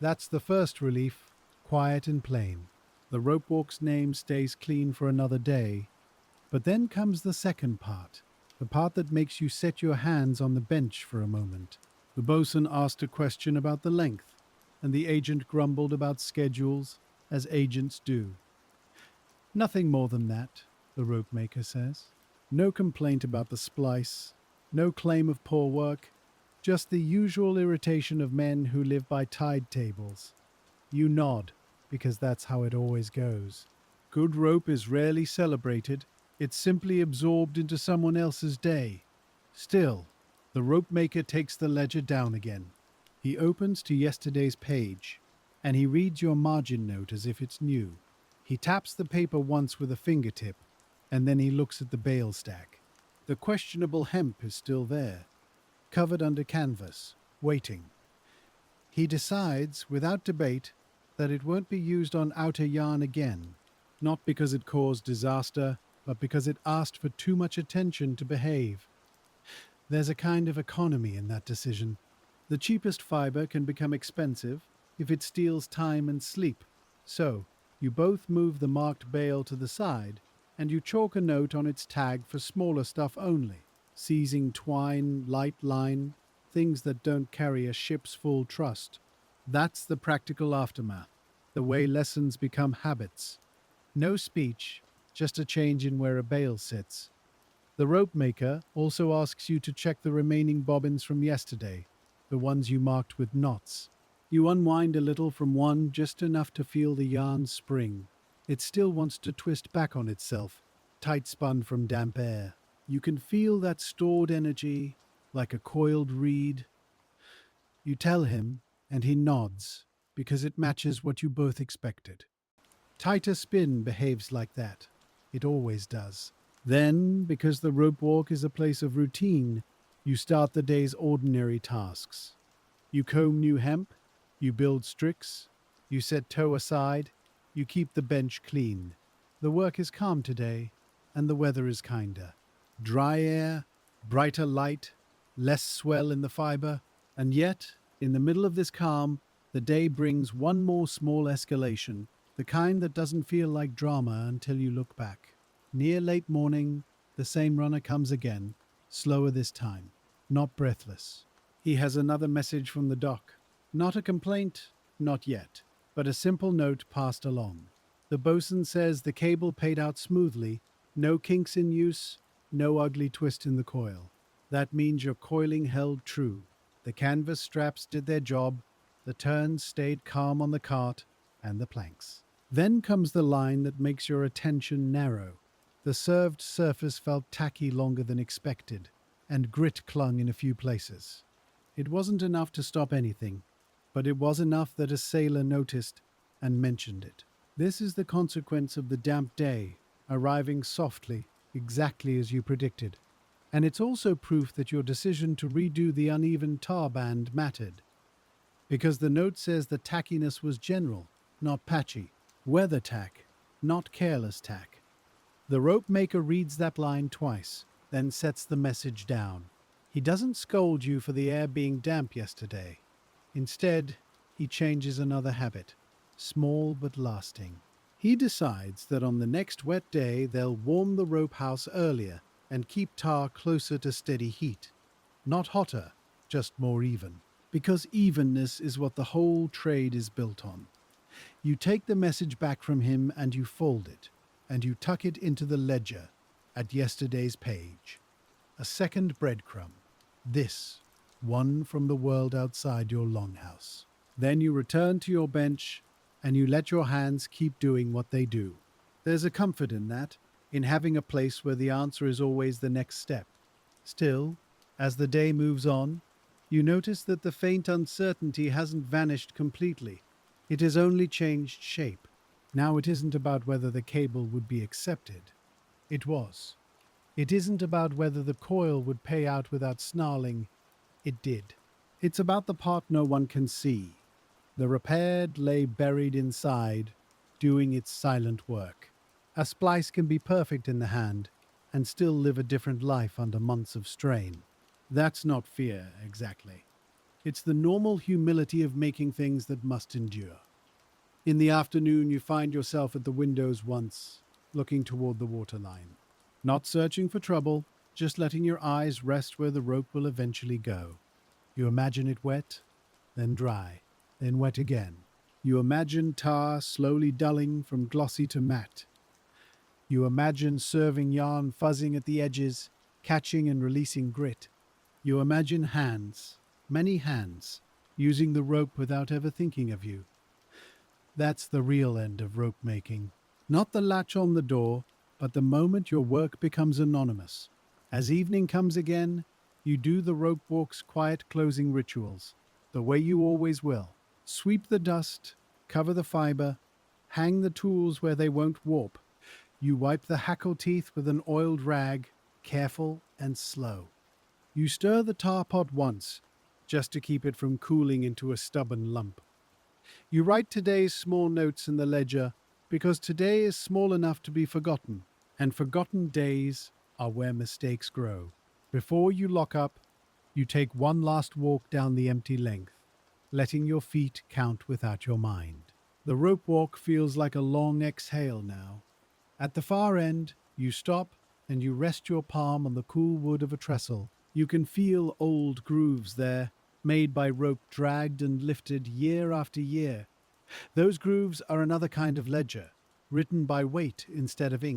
That's the first relief, quiet and plain. The rope walk's name stays clean for another day. But then comes the second part, the part that makes you set your hands on the bench for a moment. The bosun asked a question about the length, and the agent grumbled about schedules, as agents do. Nothing more than that, the rope maker says. No complaint about the splice, no claim of poor work, just the usual irritation of men who live by tide tables. You nod, because that's how it always goes. Good rope is rarely celebrated, it's simply absorbed into someone else's day. Still, the rope maker takes the ledger down again. He opens to yesterday's page, and he reads your margin note as if it's new. He taps the paper once with a fingertip, and then he looks at the bale stack. The questionable hemp is still there, covered under canvas, waiting. He decides, without debate, that it won't be used on outer yarn again, not because it caused disaster, but because it asked for too much attention to behave. There's a kind of economy in that decision. The cheapest fiber can become expensive if it steals time and sleep. So, you both move the marked bale to the side, and you chalk a note on its tag for smaller stuff only, seizing twine, light line, things that don't carry a ship's full trust. That's the practical aftermath, the way lessons become habits. No speech, just a change in where a bale sits. The rope maker also asks you to check the remaining bobbins from yesterday, the ones you marked with knots. You unwind a little from one, just enough to feel the yarn spring. It still wants to twist back on itself, tight spun from damp air. You can feel that stored energy like a coiled reed. You tell him, and he nods, because it matches what you both expected. Tighter spin behaves like that. It always does. Then, because the rope walk is a place of routine, you start the day's ordinary tasks. You comb new hemp, you build strix, you set toe aside, you keep the bench clean. The work is calm today, and the weather is kinder. Dry air, brighter light, less swell in the fiber, and yet, in the middle of this calm, the day brings one more small escalation, the kind that doesn't feel like drama until you look back. Near late morning, the same runner comes again, slower this time, not breathless. He has another message from the dock. Not a complaint, not yet, but a simple note passed along. The bosun says the cable paid out smoothly, no kinks in use, no ugly twist in the coil. That means your coiling held true. The canvas straps did their job, the turns stayed calm on the cart and the planks. Then comes the line that makes your attention narrow. The served surface felt tacky longer than expected, and grit clung in a few places. It wasn't enough to stop anything, but it was enough that a sailor noticed and mentioned it. This is the consequence of the damp day, arriving softly, exactly as you predicted. And it's also proof that your decision to redo the uneven tar band mattered. Because the note says the tackiness was general, not patchy. Weather tack, not careless tack. The rope maker reads that line twice, then sets the message down. He doesn't scold you for the air being damp yesterday. Instead, he changes another habit, small but lasting. He decides that on the next wet day they'll warm the rope house earlier and keep tar closer to steady heat. Not hotter, just more even. Because evenness is what the whole trade is built on. You take the message back from him and you fold it, and you tuck it into the ledger at yesterday's page. A second breadcrumb. This, one from the world outside your longhouse. Then you return to your bench and you let your hands keep doing what they do. There's a comfort in that, in having a place where the answer is always the next step. Still, as the day moves on, you notice that the faint uncertainty hasn't vanished completely. It has only changed shape. Now it isn't about whether the cable would be accepted. It was. It isn't about whether the coil would pay out without snarling. It did. It's about the part no one can see. The repaired lay buried inside, doing its silent work. A splice can be perfect in the hand and still live a different life under months of strain. That's not fear, exactly. It's the normal humility of making things that must endure. In the afternoon, you find yourself at the windows once, looking toward the waterline. Not searching for trouble, just letting your eyes rest where the rope will eventually go. You imagine it wet, then dry, then wet again. You imagine tar slowly dulling from glossy to matte. You imagine serving yarn fuzzing at the edges, catching and releasing grit. You imagine hands, many hands, using the rope without ever thinking of you. That's the real end of rope making. Not the latch on the door, but the moment your work becomes anonymous. As evening comes again, you do the rope walk's quiet closing rituals, the way you always will. Sweep the dust, cover the fiber, hang the tools where they won't warp. You wipe the hackle teeth with an oiled rag, careful and slow. You stir the tar pot once, just to keep it from cooling into a stubborn lump. You write today's small notes in the ledger because today is small enough to be forgotten, and forgotten days are where mistakes grow. Before you lock up, you take one last walk down the empty length, letting your feet count without your mind. The rope walk feels like a long exhale now. At the far end, you stop and you rest your palm on the cool wood of a trestle. You can feel old grooves there, made by rope dragged and lifted year after year. Those grooves are another kind of ledger, written by weight instead of ink.